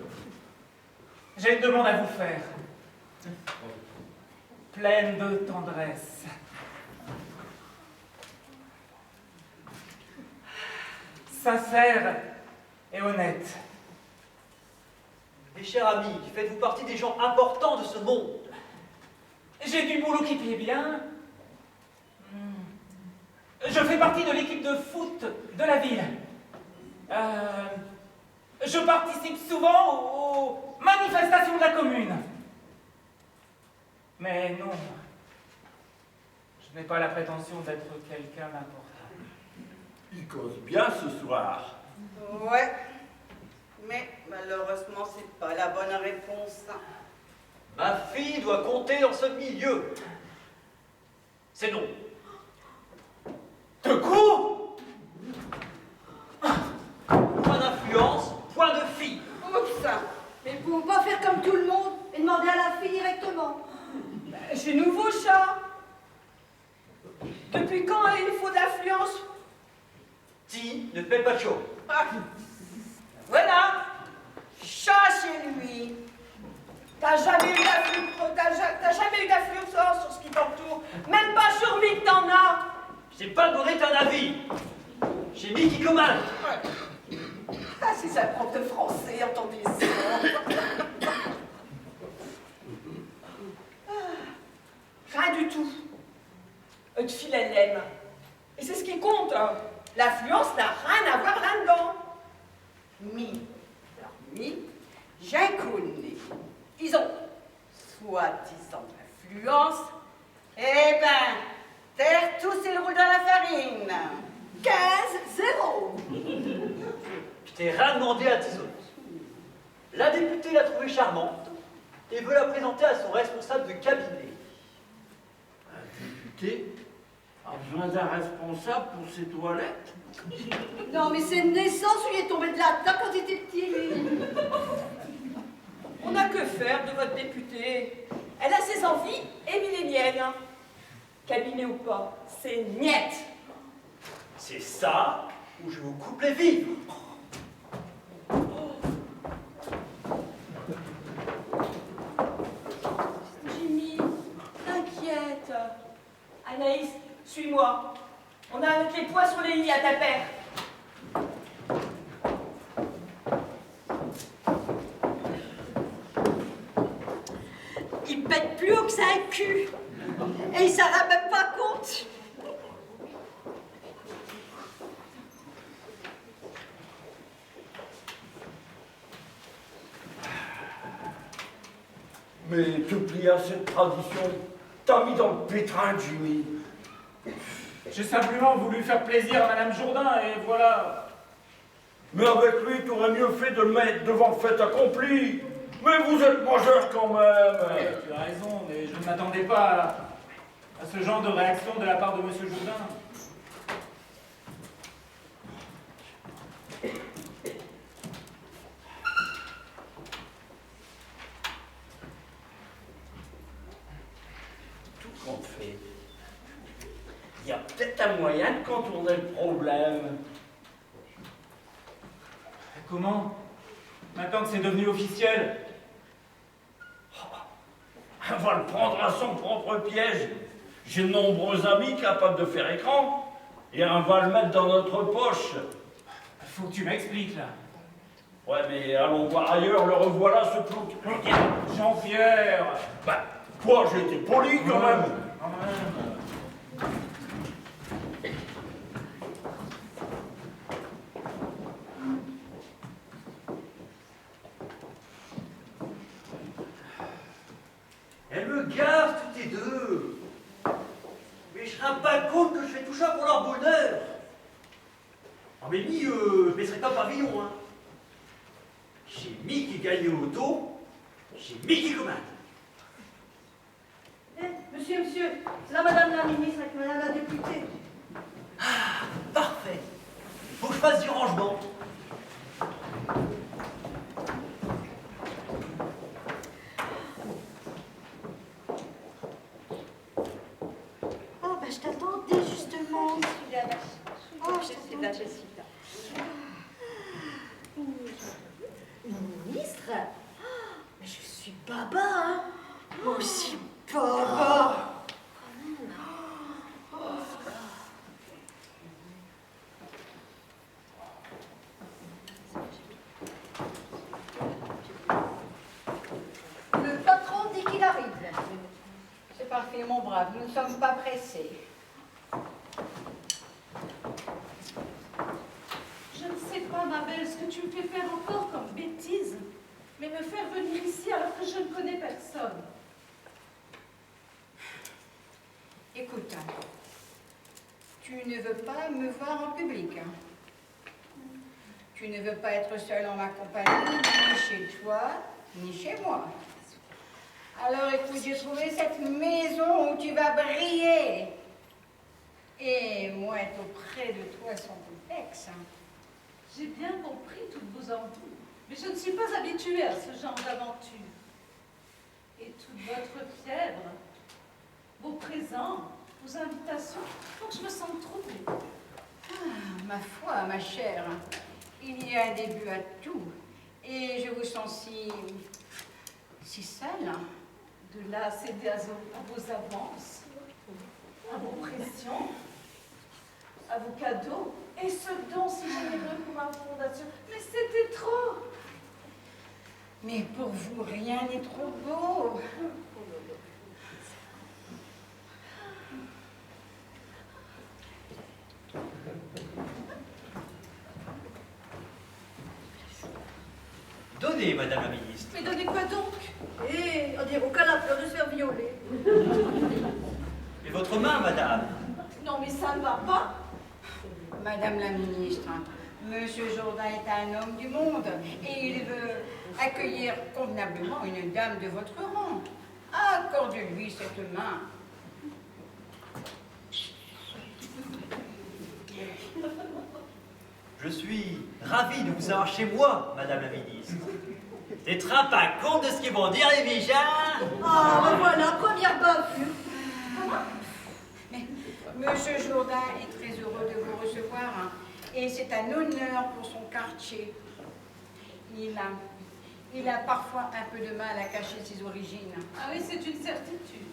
S9: j'ai une demande à vous faire. Pleine de tendresse. Sincère et honnête.
S4: Mes chers amis, faites-vous partie des gens importants de ce monde.
S9: J'ai du boulot qui plaît bien. Je fais partie de l'équipe de foot de la ville. Je participe souvent aux manifestations de la commune. Mais non, je n'ai pas la prétention d'être quelqu'un d'important.
S7: Il cause bien ce soir.
S2: Ouais, mais malheureusement, c'est pas la bonne réponse.
S4: Ma fille doit compter dans ce milieu. C'est non.
S9: De quoi?
S4: Point d'influence, point de fille.
S2: Oups!
S1: Mais vous ne pouvez pas faire comme tout le monde et demander à la fille directement.
S6: C'est nouveau, chat. Depuis quand il faut de l'affluence?
S4: Ti ne paie pas de chaud.
S2: Ah. Voilà! Chat chez lui!
S6: T'as jamais eu d'affluence sur ce qui t'entoure. Même pas sur Mick, t'en as.
S4: J'ai pas donné ton avis. J'ai mis qui commande.
S2: Ah, c'est sa prof de français, entendez ça!
S6: Rien du tout. Une fille, elle l'aime. Et c'est ce qui compte. L'affluence n'a rien à voir là-dedans.
S2: J'ai connu. Ils ont soi-disant l'influence. Eh ben, terre tous et le roule dans la farine.
S1: 15-0.
S4: Je t'ai rien demandé à Tizot. La députée l'a trouvée charmante et veut la présenter à son responsable de cabinet.
S7: Un député? A besoin d'un responsable pour ses toilettes?
S1: Non, mais c'est une naissance où il est tombé de la table quand il était petit, lui.
S6: On n'a que faire de votre députée. Elle a ses envies et mis les miennes. Cabinet ou pas, c'est niette.
S4: C'est ça où je vous coupe les vivres.
S6: Jimmy, t'inquiète. Anaïs, suis-moi. On a à mettre les poings sur les lits à ta paire.
S8: Il pète plus haut que ça un cul. Et il s'en rend même pas compte.
S7: Mais que plia cette tradition? T'as mis dans le pétrin, Jimmy.
S9: J'ai simplement voulu faire plaisir à Madame Jourdain, et voilà.
S7: Mais avec lui, t'aurais mieux fait de le mettre devant le fait accompli. Mais vous êtes majeur quand même.
S9: Tu as raison, mais je ne m'attendais pas à ce genre de réaction de la part de Monsieur Jourdain.
S7: Tout compte fait, il y a peut-être un moyen de contourner le problème.
S9: Comment? Maintenant que c'est devenu officiel.
S7: On va le prendre à son propre piège. J'ai de nombreux amis capables de faire écran. Et on va le mettre dans notre poche.
S9: Faut que tu m'expliques, là.
S7: Ouais, mais allons voir ailleurs, le revoilà ce plomb.
S9: Jean-Pierre!
S7: Bah, toi, j'ai été poli quand même.
S9: Quand même.
S4: Elles me gavent toutes les deux. Mais je ne rends pas compte que je fais tout ça pour leur bonheur. En mais ni, je ne baisserai pas pavillon, hein. J'ai mis qui gagne au loto, j'ai mis qui commande.
S1: Monsieur, c'est là madame la ministre avec madame la députée.
S4: Ah, parfait. Faut que je fasse du rangement.
S8: Oh, bah, je t'attendais justement. Oh, je t'attendais. Ministre? Mais je suis baba, hein? Moi aussi, baba.
S2: Le patron dit qu'il arrive. C'est parfait, mon brave, nous ne sommes pas pressés.
S3: Je ne sais pas, ma belle, ce que tu me fais faire encore comme bêtise. Mais me faire venir ici alors que je ne connais personne.
S2: Écoute, tu ne veux pas me voir en public. Tu ne veux pas être seule en ma compagnie, ni chez toi, ni chez moi. Alors écoute, j'ai trouvé cette maison où tu vas briller. Et moi être auprès de toi sans complexe.
S3: J'ai bien compris toutes vos envies, mais je ne suis pas habituée à ce genre d'aventure. Et toute votre fièvre, vos présents, vos invitations, font que je me sente troublée.
S2: Ah, ma foi, ma chère, il y a un début à tout. Et je vous sens si seule.
S3: De là à céder à vos avances, à vos pressions, à vos cadeaux, et ce don si généreux pour ma fondation. Mais c'était trop!
S2: Mais pour vous, rien n'est trop beau.
S4: Donnez, Madame la Ministre.
S3: Mais donnez quoi donc?
S1: On dirait au canapé de se faire violer.
S4: Et votre main, Madame?
S3: Non, mais ça ne va pas.
S2: Madame la ministre, Monsieur Jourdain est un homme du monde et il veut accueillir convenablement une dame de votre rang. Accorde-lui cette main.
S4: Je suis ravi de vous avoir chez moi, Madame la Ministre. T'es pas compte de ce qu'ils vont dire, les Vichins?
S1: Ah, ben voilà, première bavure.
S2: Mais Monsieur Jourdain est très heureux de vous recevoir, hein, et c'est un honneur pour son quartier. Il a parfois un peu de mal à cacher ses origines.
S3: Ah oui, c'est une certitude.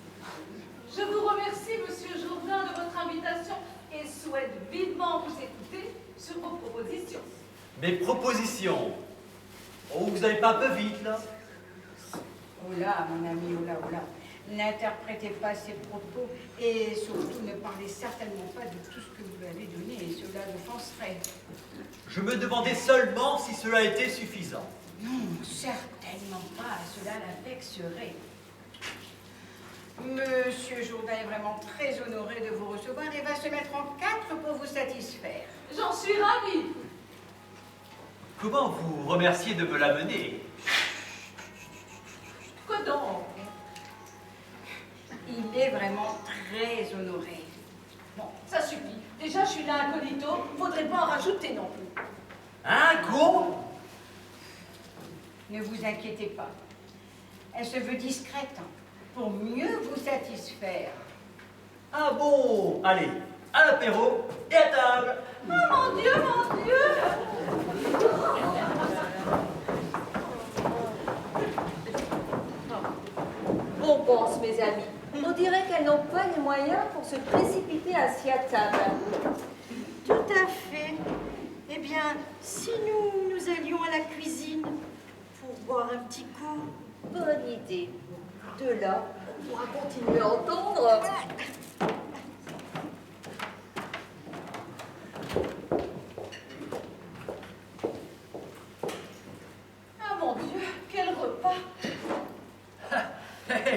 S3: Je vous remercie, Monsieur Jourdain, de votre invitation et souhaite vivement vous écouter sur vos propositions.
S4: Mes propositions? Oh, vous n'allez pas un peu vite, là?
S2: Oh là, mon ami, oh là, oh là. N'interprétez pas ses propos et surtout ne parlez certainement pas de tout ce que vous lui avez donné, et cela l'offenserait.
S4: Je me demandais seulement si cela était suffisant.
S2: Non, certainement pas, cela la vexerait. Monsieur Jourdain est vraiment très honoré de vous recevoir et va se mettre en quatre pour vous satisfaire.
S3: J'en suis ravie.
S4: Comment vous remercier de me l'amener?
S3: Quoi donc?
S2: Il est vraiment très honoré.
S3: Bon, ça suffit. Déjà, je suis là incognito, faudrait pas en rajouter non plus.
S4: Un con?
S2: Ne vous inquiétez pas. Elle se veut discrète pour mieux vous satisfaire.
S4: Ah bon? Allez, à l'apéro et à table.
S3: Oh mon Dieu, mon Dieu!
S5: Bon pense, mes amis. On dirait qu'elles n'ont pas les moyens pour se précipiter assis à table.
S8: Tout à fait. Eh bien, si nous allions à la cuisine pour boire un petit coup.
S5: Bonne idée. De là, on pourra continuer à entendre.
S3: Ah mon Dieu, quel repas!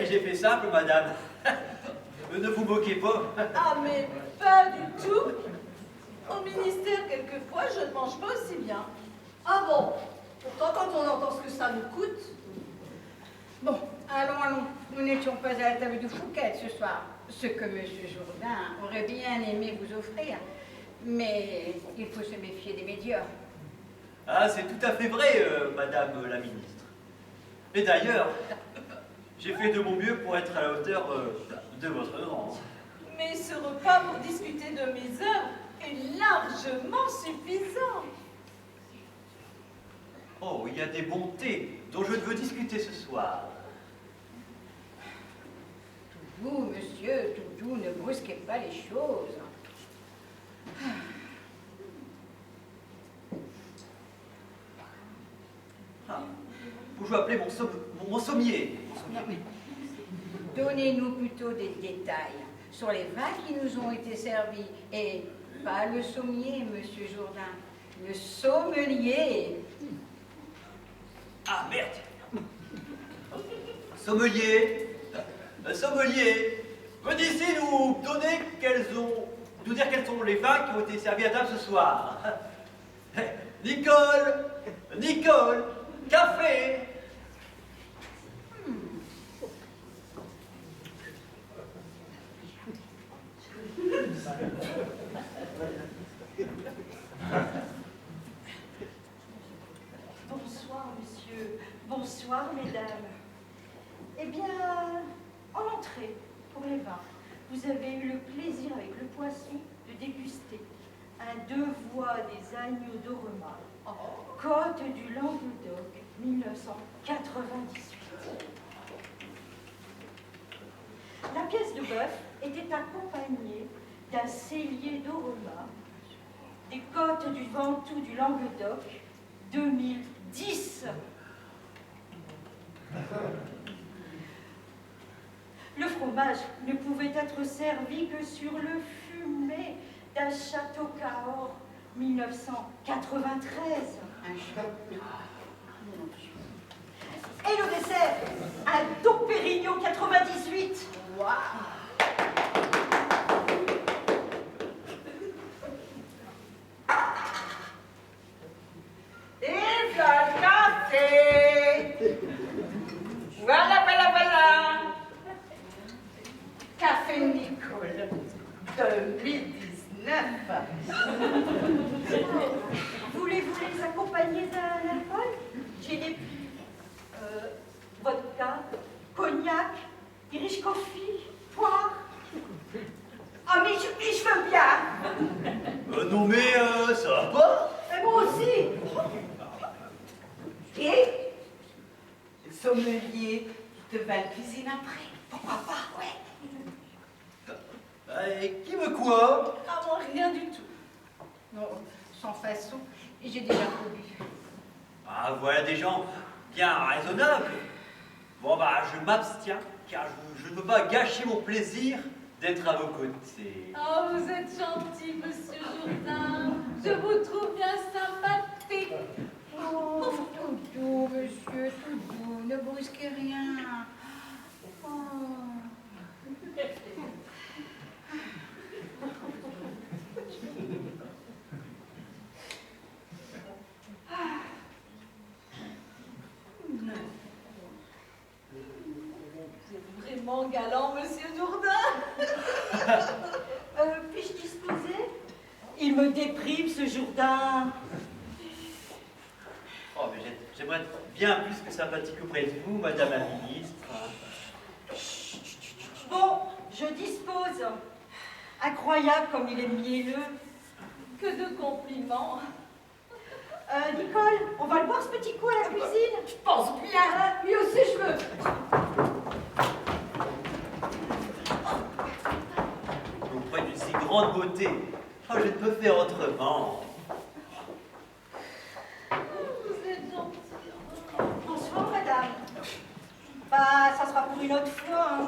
S4: J'ai fait simple, madame. Ne vous moquez pas.
S3: Ah mais pas du tout! Au ministère, quelquefois, je ne mange pas aussi bien.
S1: Ah bon? Pourtant, quand on entend ce que ça nous coûte.
S2: Bon, allons. Nous n'étions pas à la table de Fouquet ce soir. Ce que Monsieur Jourdain aurait bien aimé vous offrir. Mais il faut se méfier des médiocres.
S4: Ah, c'est tout à fait vrai, madame la ministre. Et d'ailleurs, j'ai fait de mon mieux pour être à la hauteur de votre rang.
S3: Mais ce repas pour discuter de mes œuvres est largement suffisant.
S4: Oh, il y a des bontés dont je ne veux discuter ce soir.
S2: Vous, monsieur, tout doux, ne brusquez pas les choses.
S4: Ah, faut-je appeler mon sommier?
S2: Donnez-nous plutôt des détails sur les vins qui nous ont été servis. Et pas le sommier, monsieur Jourdain, le sommelier.
S4: Ah, merde! Sommelier, venez ici nous dire quels sont les vins qui ont été servis à table ce soir. Nicole, café.
S8: Bonsoir, monsieur. Bonsoir, mesdames. Eh bien, en entrée, pour les vins, vous avez eu le plaisir avec le poisson de déguster un 2 voix des agneaux d'Orema, côte du Languedoc, 1998. La pièce de bœuf était accompagnée d'un cellier d'Orema, des côtes du Ventoux du Languedoc, 2010. Le fromage ne pouvait être servi que sur le fumet d'un château Cahors, 1993. Et le dessert, un Dom Pérignon 98. Waouh!
S2: Et voilà le café. Voilà. Café Nicole 2019.
S8: accompagné d'un alcool? J'ai des vodka, cognac, Irish coffee, poire. Ah, mais je veux bien.
S4: Non mais ça va pas.
S8: Mais moi aussi. Et sommelier de belle cuisine après. Pourquoi pas, ouais.
S4: Et qui veut quoi?
S1: Ah bon, rien du tout. Non, sans façon, j'ai déjà trop bu.
S4: Ah, voilà des gens bien raisonnables. Bon, bah, je m'abstiens, car je ne veux pas gâcher mon plaisir d'être à vos côtés.
S3: Oh, vous êtes gentil, monsieur Jourdain. Je vous trouve bien sympathique.
S1: Oh, tout doux, monsieur, tout doux, ne brusquez rien. Oh.
S3: Vraiment galant, monsieur Jourdain.
S8: Puis-je disposer? Il me déprime, ce Jourdain.
S4: Oh, mais j'aimerais être bien plus que sympathique auprès de vous, madame la ministre.
S8: Bon, je dispose. Incroyable comme il est mielleux.
S3: Que de compliments.
S8: Nicole, on va le voir ce petit coup à la cuisine?
S3: Je pense bien. Lui aussi, je veux.
S4: Auprès d'une si grande beauté, oh, je ne peux faire autrement.
S3: Vous êtes gentil.
S8: Bonsoir, madame. Bah, ça sera pour une autre fois, hein.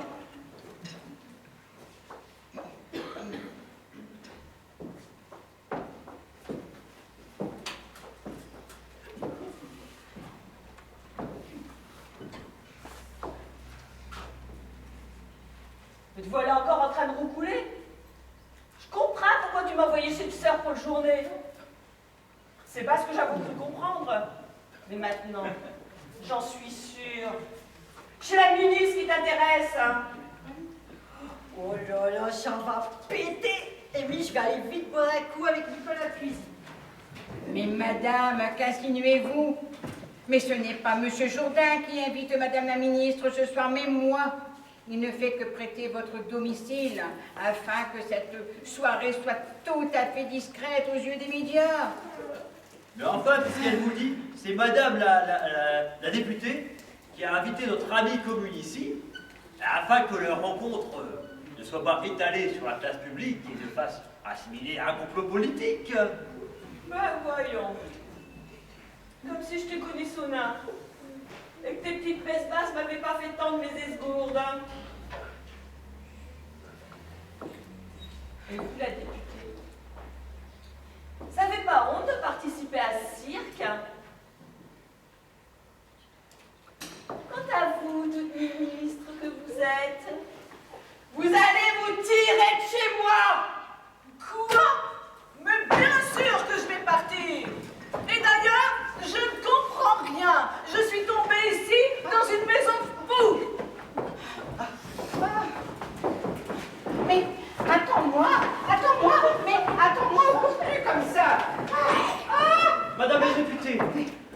S6: Mais te voilà encore en train de roucouler. Je comprends pourquoi tu m'as envoyé chez le sœur pour le journée. C'est pas ce que j'avoue cru comprendre. Mais maintenant, j'en suis sûre. C'est la ministre qui t'intéresse. Hein.
S8: Oh là là, ça va péter. Et oui, je vais aller vite boire un coup avec Nicole à la cuisine.
S10: Mais madame, qu'insinuez-vous? Mais ce n'est pas monsieur Jourdain qui invite madame la ministre ce soir, mais moi. Il ne fait que prêter votre domicile afin que cette soirée soit tout à fait discrète aux yeux des médias.
S4: Mais enfin, puisqu'elle vous dit, c'est madame la députée qui a invité notre ami commune ici, afin que leur rencontre ne soit pas étalée sur la place publique et ne fasse assimiler à un complot politique.
S6: Ben voyons. Comme si je te connais sonnin. Et que tes petites messes basses m'avaient pas fait tendre mes esgourdes. Hein. Et vous, la députée, ça fait pas honte de participer à ce cirque? Quant à vous, toute ministre que vous êtes, vous allez vous tirer de chez moi!
S3: Quoi? Mais bien sûr que je vais partir. Et d'ailleurs, je ne comprends rien. Je suis tombée ici dans une maison de fous.
S10: Mais attends-moi, mais attends-moi, plus comme ça.
S4: Madame la députée,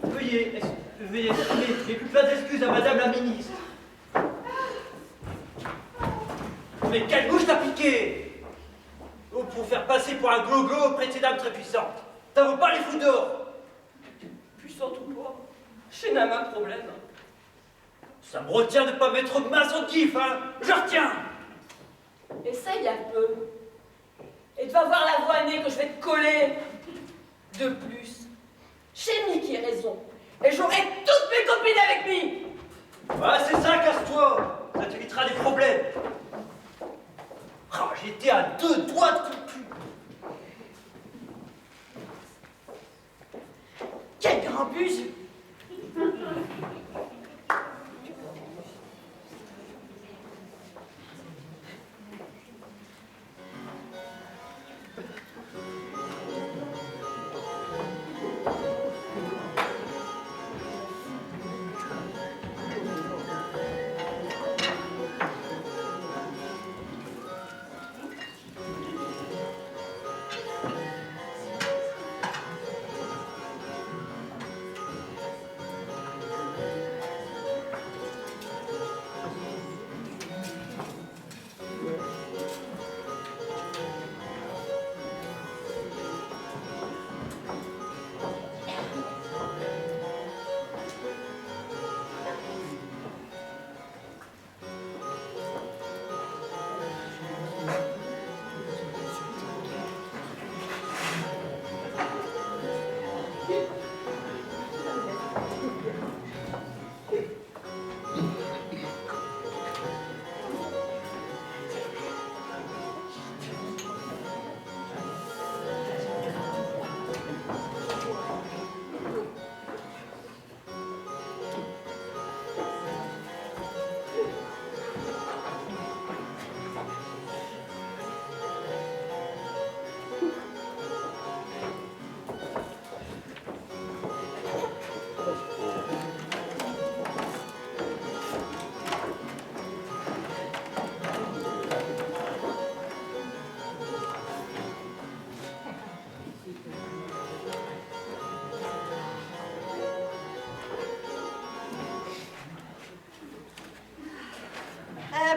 S4: veuillez exprimer les plus plates excuses à madame la ministre. Mais quelle bouche t'as piqué? Oh, pour faire passer pour un glogo auprès de ces dames très puissantes. Ça vaut pas les fous d'or.
S6: Puissante ou pas, je n'ai un problème.
S4: Ça me retient de pas mettre main sur le kiff, hein. Je retiens.
S6: Essaye un peu. Et tu vas voir la voix née que je vais te coller. De plus, j'ai Mickey raison. Et j'aurai toutes mes copines avec lui.
S4: Ah, c'est ça, casse-toi. Ça t'évitera des problèmes. Ah, j'étais à 2 doigts de coup de cul.
S8: Quel grand buse!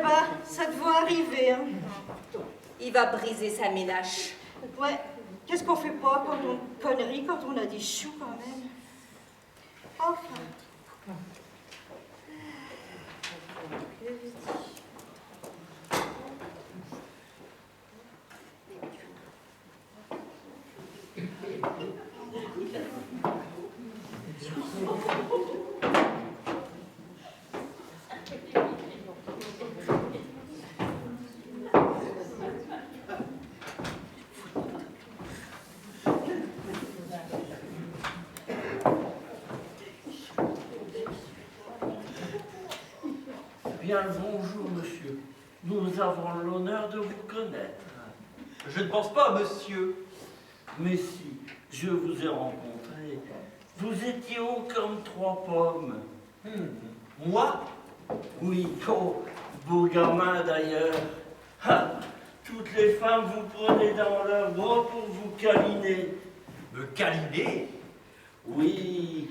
S8: bah, ça devait arriver. Hein.
S6: Il va briser sa ménache.
S8: Ouais, qu'est-ce qu'on fait pas quand on connerie, quand on a des choux quand même. Enfin.
S7: Bien le bonjour, monsieur. Nous avons l'honneur de vous connaître.
S4: Je ne pense pas, monsieur.
S7: Mais si, je vous ai rencontré. Vous étiez haut comme 3 pommes.
S4: Moi?
S7: Oui, oh, beau gamin d'ailleurs. Ah, toutes les femmes vous prenaient dans leurs bras pour vous câliner.
S4: Me câliner?
S7: Oui,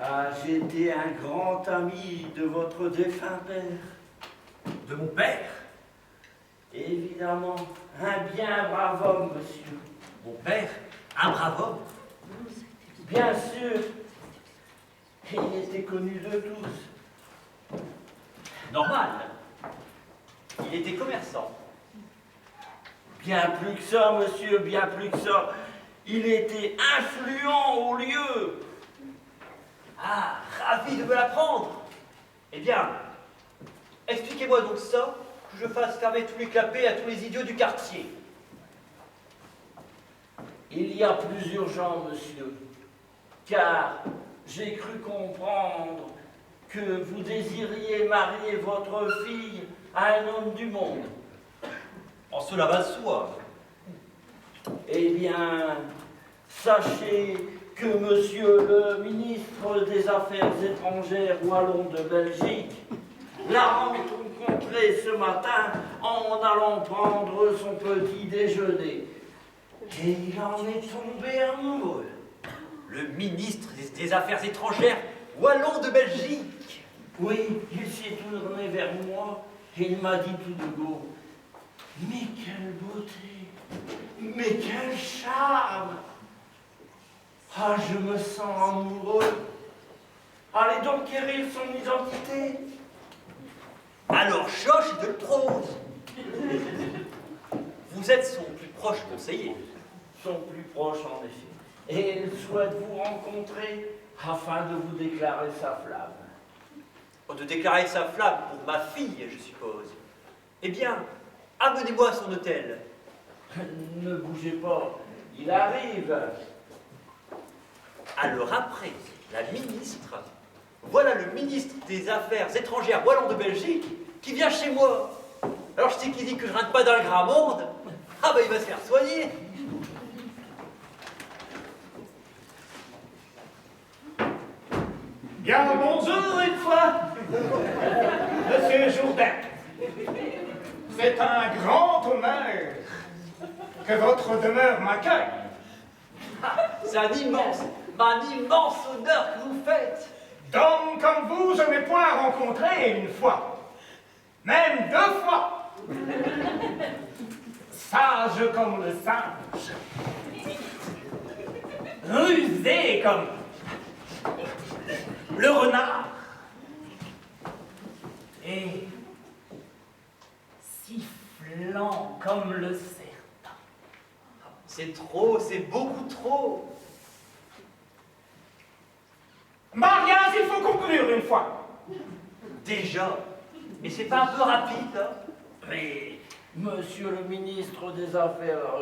S7: ah, j'étais un grand ami de votre défunt père.
S4: De mon père?
S7: Évidemment, un bien brave homme, monsieur.
S4: Mon père? Un brave homme?
S7: Bien sûr, il était connu de tous.
S4: Normal. Il était commerçant.
S7: Bien plus que ça, monsieur, bien plus que ça. Il était influent au lieu.
S4: Ah, ravi de me l'apprendre. Eh bien, expliquez-moi donc ça, que je fasse fermer tous les clapets à tous les idiots du quartier.
S7: Il y a plus urgent, monsieur, car j'ai cru comprendre que vous désiriez marier votre fille à un homme du monde.
S4: En cela va de soi.
S7: Eh bien, sachez que monsieur le ministre des Affaires étrangères wallon de Belgique l'a rencontré ce matin en allant prendre son petit déjeuner. Et il en est tombé amoureux.
S4: Le ministre des Affaires étrangères wallon de Belgique.
S7: Oui, il s'est tourné vers moi et il m'a dit tout de go, « Mais quelle beauté! Mais quel charme! Ah, je me sens amoureux! Allez donc quérir son identité! »
S4: Alors choche et de le prose. Vous êtes son plus proche conseiller.
S7: Son plus proche, en effet. Et il souhaite vous rencontrer afin de vous déclarer sa flamme.
S4: De déclarer sa flamme pour ma fille, je suppose. Eh bien, amenez-moi à son hôtel.
S7: Ne bougez pas, il arrive.
S4: Alors après la ministre, voilà le ministre des Affaires étrangères wallon de Belgique qui vient chez moi. Alors je sais qu'il dit que je rentre pas dans le grand monde. Ah ben il va se faire soigner.
S9: Bien bonjour une fois, Monsieur Jourdain. C'est un grand honneur que votre demeure m'accueille.
S4: C'est un immense honneur que vous faites.
S9: D'homme comme vous, je n'ai point rencontré une fois, même 2 fois. Sage comme le singe, rusé comme le renard, et sifflant comme le serpent.
S4: C'est trop, c'est beaucoup trop.
S9: Mariage, il faut conclure une fois.
S4: Déjà. Mais c'est pas un peu rapide, là?
S7: Mais monsieur le ministre des Affaires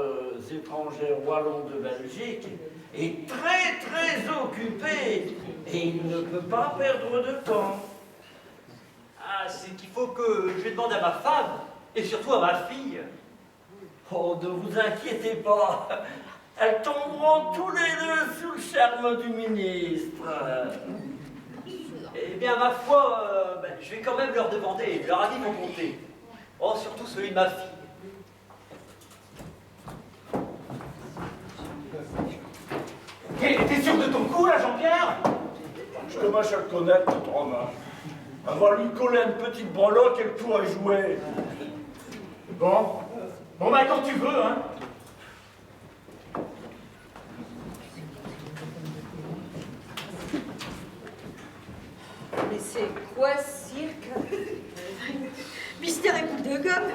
S7: étrangères wallon de Belgique est très occupé et il ne peut pas perdre de temps.
S4: Ah, c'est qu'il faut que je demande à ma femme, et surtout à ma fille.
S7: Oh, ne vous inquiétez pas, elles tomberont tous les deux sous le charme du ministre.
S4: Eh bien, ma foi, je vais quand même leur demander, leur avis vont compter. Oh, surtout celui de ma fille.
S9: T'es sûr de ton coup, là, Jean-Pierre?
S7: Je commence à le connaître, notre homme. On va lui coller une petite breloque et le tour est joué.
S9: Bon. Bon, bah, quand tu veux, hein.
S8: Mais c'est quoi ce cirque? Mystère et boule de gomme.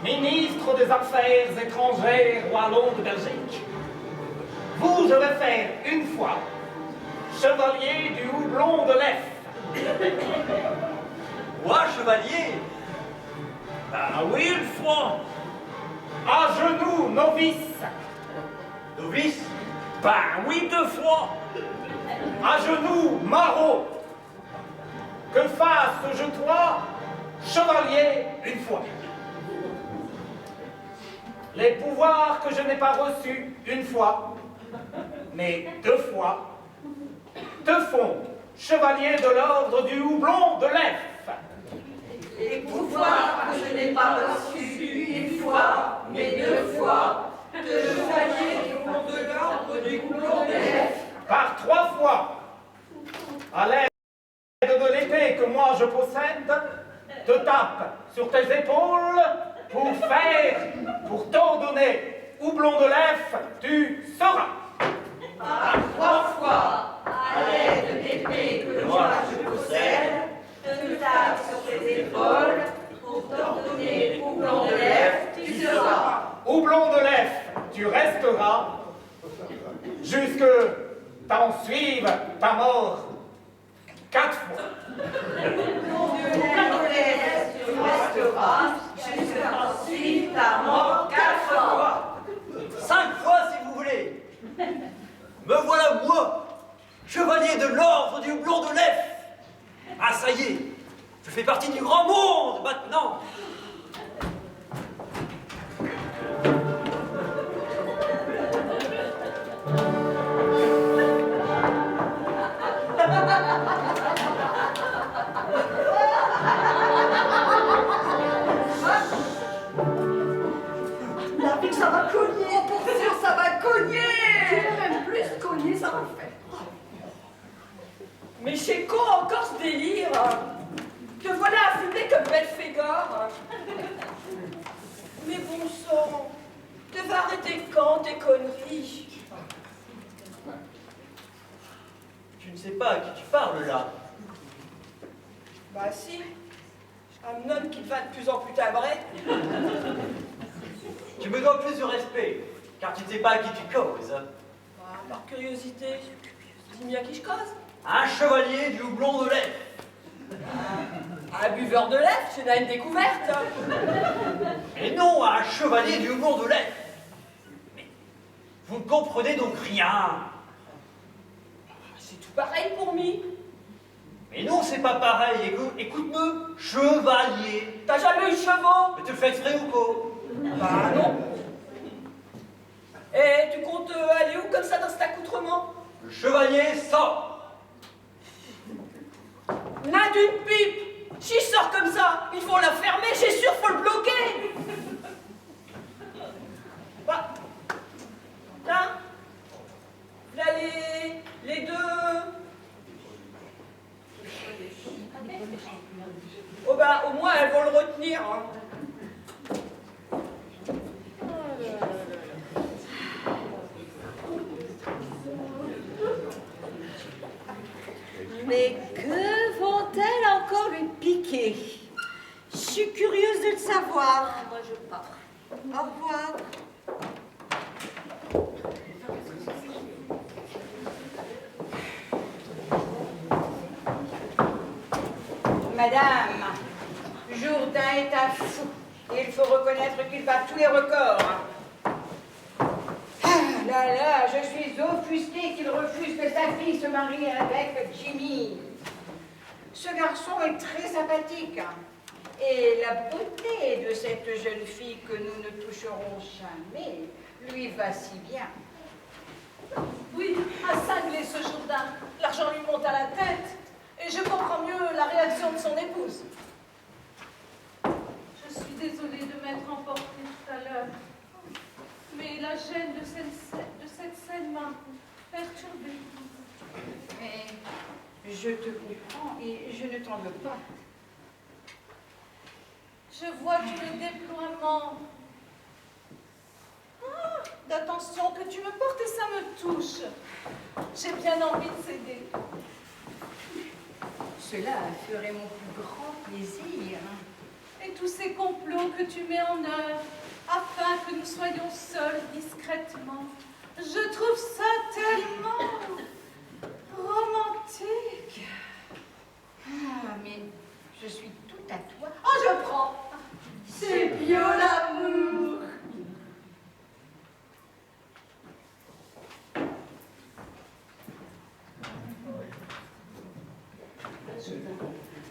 S9: ministre des Affaires étrangères wallon de Belgique, vous, je vais faire une fois chevalier du houblon de l'Ef.
S4: Moi, chevalier?
S7: Ah oui, une fois.
S9: À genoux, novice.
S4: Novice?
S7: Ben oui, 2 fois.
S9: À genoux, maraud. Que fasse-je toi, chevalier, une fois. Les pouvoirs que je n'ai pas reçus une fois, mais 2 fois, te font chevalier de l'ordre du houblon de l'Ef.
S2: Les pouvoirs que je n'ai pas reçus une fois, mais 2 fois, de chevalier du houblon de l'ordre du houblon de l'Ef.
S9: Par 3 fois, à l'aide de l'épée que moi je possède, te tape sur tes épaules pour t'ordonner, houblon de l'Ef, tu seras.
S2: Par 3 fois, à l'aide d'épée que moi je possède, te tape sur tes épaules pour t'ordonner, houblon de l'Ef, tu seras.
S9: Houblon de l'Ef, tu resteras jusque t'en suive ta mort 4 fois.
S2: Houblon de l'Ef, tu resteras jusqu'à t'en suivre ta mort 4 fois.
S4: 5 fois si vous voulez. Me voilà moi, chevalier de l'ordre du houblon de l'Ef. Ah ça y est, je fais partie du grand monde maintenant.
S1: La vie que ça va cogner. Oh, pour sûr, ça va cogner. Tu veux même plus cogner, ça va le faire.
S6: Mais chez quoi encore ce délire? Te voilà affumé comme Belphégor. Mais bon sang, tu vas arrêter quand tes conneries?
S4: Tu ne sais pas à qui tu parles là.
S6: Bah si, un homme qui va de plus en plus timbré.
S4: Tu me dois plus de respect, car tu ne sais pas à qui tu causes.
S6: Bah, par curiosité, dis-moi à qui je cause.
S4: Un chevalier du houblon de l'Ef.
S6: Un buveur de lait, c'est là une découverte.
S4: Et non un chevalier du houblon de l'Ef. Mais vous ne comprenez donc rien.
S6: C'est tout pareil pour moi.
S4: Mais non, c'est pas pareil. Écoute-me, chevalier.
S6: T'as jamais eu chevaux?
S4: Mais tu le fais exprès ou quoi?
S6: Bah non. Et tu comptes aller où comme ça dans cet accoutrement?
S4: Le chevalier sort.
S6: Nain d'une pipe! S'il sort comme ça, il faut la fermer, j'ai sûr, faut le bloquer! Bah, tiens, là les deux. Oh bah, au moins elles vont le retenir. Hein.
S8: Mais que vont-elles encore lui piquer? Je suis curieuse de le savoir.
S1: Moi, je pars.
S8: Au revoir.
S10: Madame, Jourdain est un fou. Et il faut reconnaître qu'il bat tous les records. Ah là là, je suis offusquée qu'il refuse que sa fille se marie avec Jimmy. Ce garçon est très sympathique. Et la beauté de cette jeune fille que nous ne toucherons jamais lui va si bien.
S3: Oui, à cingler ce Jourdain. L'argent lui monte à la tête. Et je comprends mieux la réaction de son épouse. Je suis désolée de m'être emportée tout à l'heure. Mais la gêne de cette scène m'a perturbée.
S10: Mais je te comprends et je ne t'en veux pas.
S3: Je vois tout le déploiement d'attention que tu me portes et ça me touche. J'ai bien envie de céder.
S10: Cela ferait mon plus grand plaisir.
S3: Et tous ces complots que tu mets en œuvre afin que nous soyons seuls discrètement, je trouve ça tellement romantique.
S10: Ah, mais je suis tout à toi.
S3: Oh, je prends.
S8: C'est bio l'amour.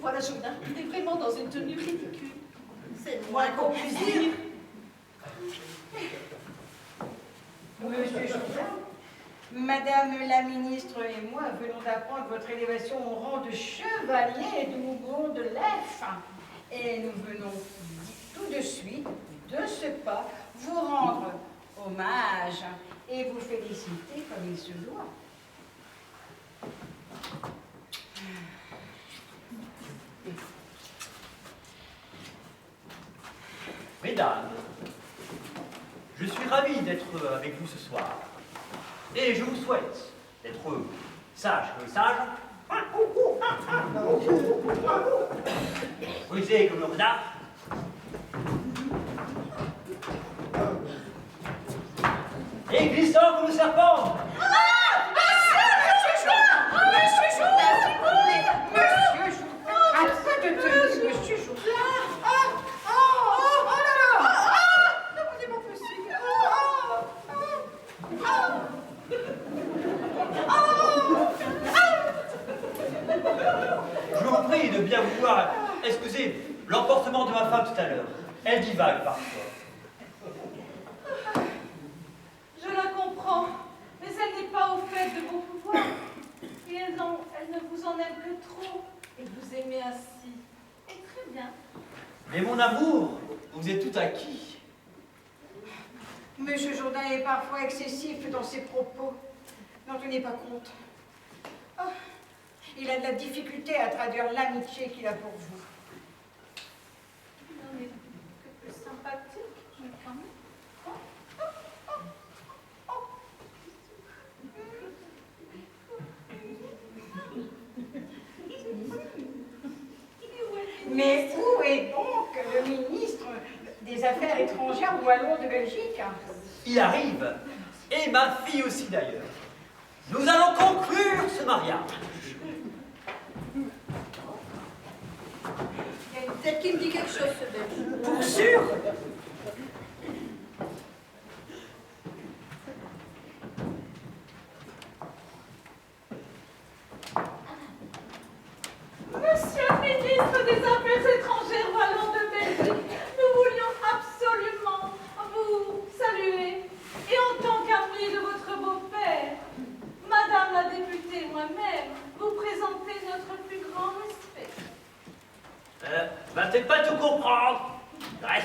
S3: Voilà, Jourdain, il est vraiment dans une tenue ridicule.
S1: C'est le moins qu'on puisse dire.
S10: Monsieur Jourdain, Madame la ministre et moi venons d'apprendre votre élévation au rang de chevalier du Houblon de l'Ef. Et nous venons tout de suite, de ce pas, vous rendre hommage et vous féliciter comme il se doit.
S4: Mesdames, je suis ravi d'être avec vous ce soir. Et je vous souhaite d'être sage comme sage, rusé comme le renard, et glissant comme le serpent. Je vous prie de bien vouloir excuser l'emportement de ma femme tout à l'heure. Elle divague parfois.
S3: Je la comprends, mais elle n'est pas au fait de vos pouvoirs. Et elle ne vous en aime que trop. Et vous aimez ainsi. Et très bien.
S4: Mais mon amour, vous êtes tout acquis.
S10: Monsieur Jourdain est parfois excessif dans ses propos. N'en tenez pas compte. Oh, il a de la difficulté à traduire l'amitié qu'il a pour vous.
S3: Il en est que plus sympathique, mais quand même.
S10: Mais où est donc le ministre des Affaires étrangères wallon de Belgique?
S4: Il arrive, et ma fille aussi d'ailleurs. Nous allons conclure ce mariage.
S1: Il y a une tête qui me dit quelque chose, ce Belge.
S2: Pour sûr.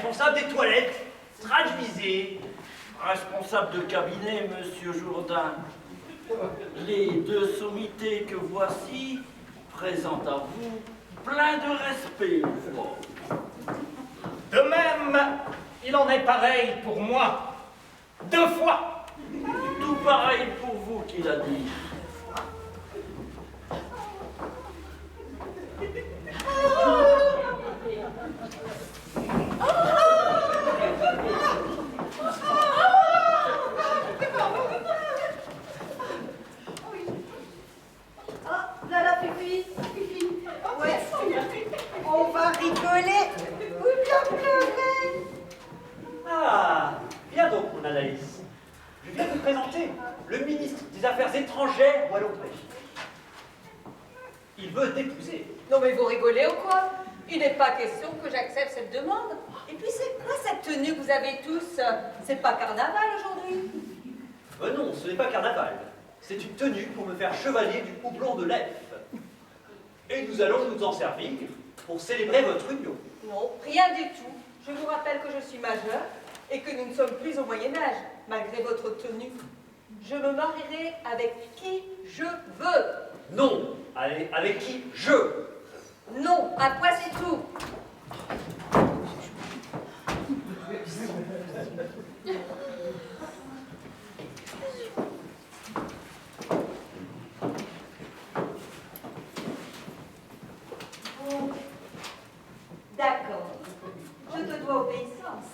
S4: responsable des toilettes. Traduisez.
S7: Responsable de cabinet, monsieur Jourdain. Les deux sommités que voici présentent à vous plein de respect, fort.
S9: De même, il en est pareil pour moi. 2 fois.
S7: Tout pareil pour vous qu'il a dit.
S8: Ah, là, la Fifi. Ouais, on va rigoler ou bien pleurer.
S4: Ah, viens donc, mon Anaïs. Je viens te présenter le ministre des Affaires étrangères wallon-belge. Il veut t'épouser.
S6: Non mais vous rigolez ou quoi? Il n'est pas question que j'accepte cette demande. Et puis c'est quoi cette tenue que vous avez tous? C'est pas carnaval aujourd'hui?
S4: Non, ce n'est pas carnaval. C'est une tenue pour me faire chevalier du houblon de l'Elfe. Et nous allons nous en servir pour célébrer votre union.
S6: Non, rien du tout. Je vous rappelle que je suis majeure et que nous ne sommes plus au Moyen-Âge, malgré votre tenue. Je me marierai avec qui je veux.
S4: Non, avec qui je.
S6: Non, un point c'est tout.
S8: Bon, d'accord. Je te dois obéissance.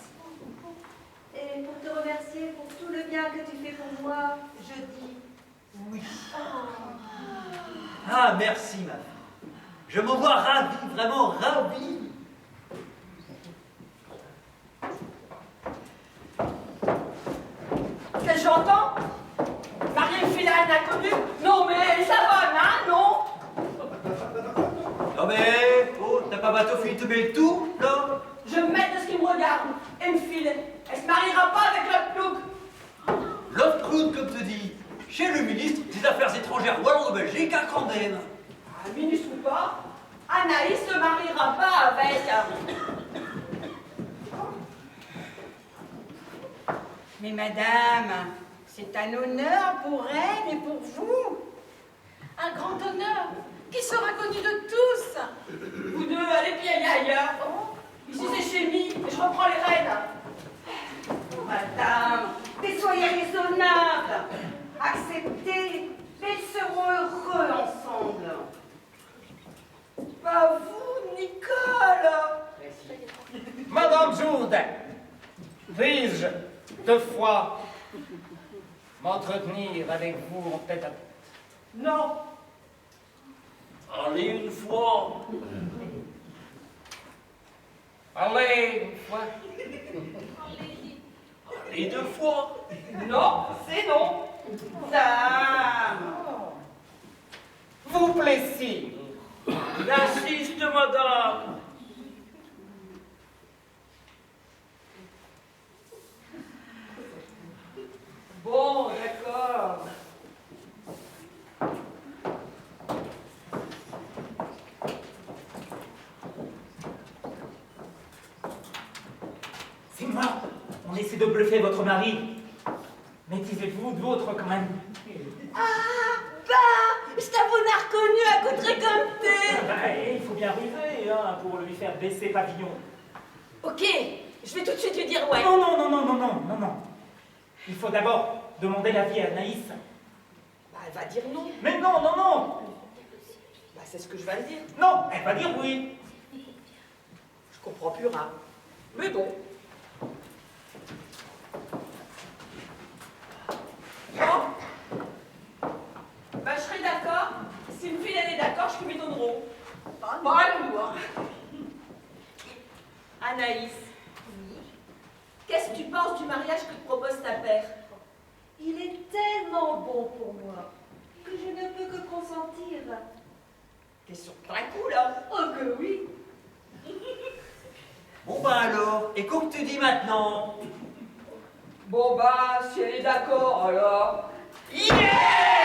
S8: Et pour te remercier pour tout le bien que tu fais pour moi, je dis oui.
S4: Ah, merci, ma fille. Je m'en vois ravi, vraiment ravi.
S6: Qu'est-ce que j'entends? Marier une fille à un inconnu? Non mais ça va, hein, non?
S4: Non mais, oh, t'as pas bateau fini te met le tout, là?
S6: Je me mets de ce qui me regarde. Et une fille, elle se mariera pas avec l'autre plouc.
S4: L'autre clown, comme te dit, chez le ministre des Affaires étrangères wallon de Belgique à Candem.
S6: Un ministre ou pas, Anaïs se mariera pas avec.
S10: Mais madame, c'est un honneur pour elle et pour vous.
S3: Un grand honneur qui sera connu de tous.
S6: Vous deux, allez puis allez ailleurs. Ici c'est chez moi et je reprends les rênes.
S8: Madame, mais soyez raisonnable. Acceptez, ils seront heureux ensemble.
S6: Pas vous, Nicole.
S9: Madame Jourdain, puis-je 2 fois m'entretenir avec vous en tête-à-tête?
S6: Non.
S7: Allez une fois.
S9: Allez, une fois.
S7: Allez 2 fois.
S6: Non, c'est non. Dame.
S9: Vous plaisir.
S7: J'insiste, madame.
S6: Bon, d'accord.
S9: C'est moi. On essaie de bluffer votre mari. Métisez-vous d'autres quand même.
S8: Ah, bah, je t'avoue, n'a reconnu à coup de récolté.
S9: Il faut bien ruser hein, pour lui faire baisser pavillon.
S6: Ok, je vais tout de suite lui dire ouais.
S9: Non, non, non, non, non, non, non, non. Il faut d'abord demander l'avis à Anaïs.
S6: Bah, elle va dire non.
S9: Mais non, non, non.
S6: Bah, c'est ce que je vais dire.
S9: Non, elle va dire oui.
S6: Je comprends plus rien. Mais bon. Bon. Bah, je serai d'accord. Si une fille elle est d'accord, je lui donnerai. Pas nous, hein. Anaïs. Qu'est-ce que tu penses du mariage que te propose ta père?
S8: Il est tellement bon pour moi que je ne peux que consentir.
S6: T'es sur plein coup, là.
S8: Oh que oui.
S4: Bon bah alors, et qu'est-ce que tu dis maintenant?
S6: Bon, bah, si elle est d'accord, alors.
S4: Yeah!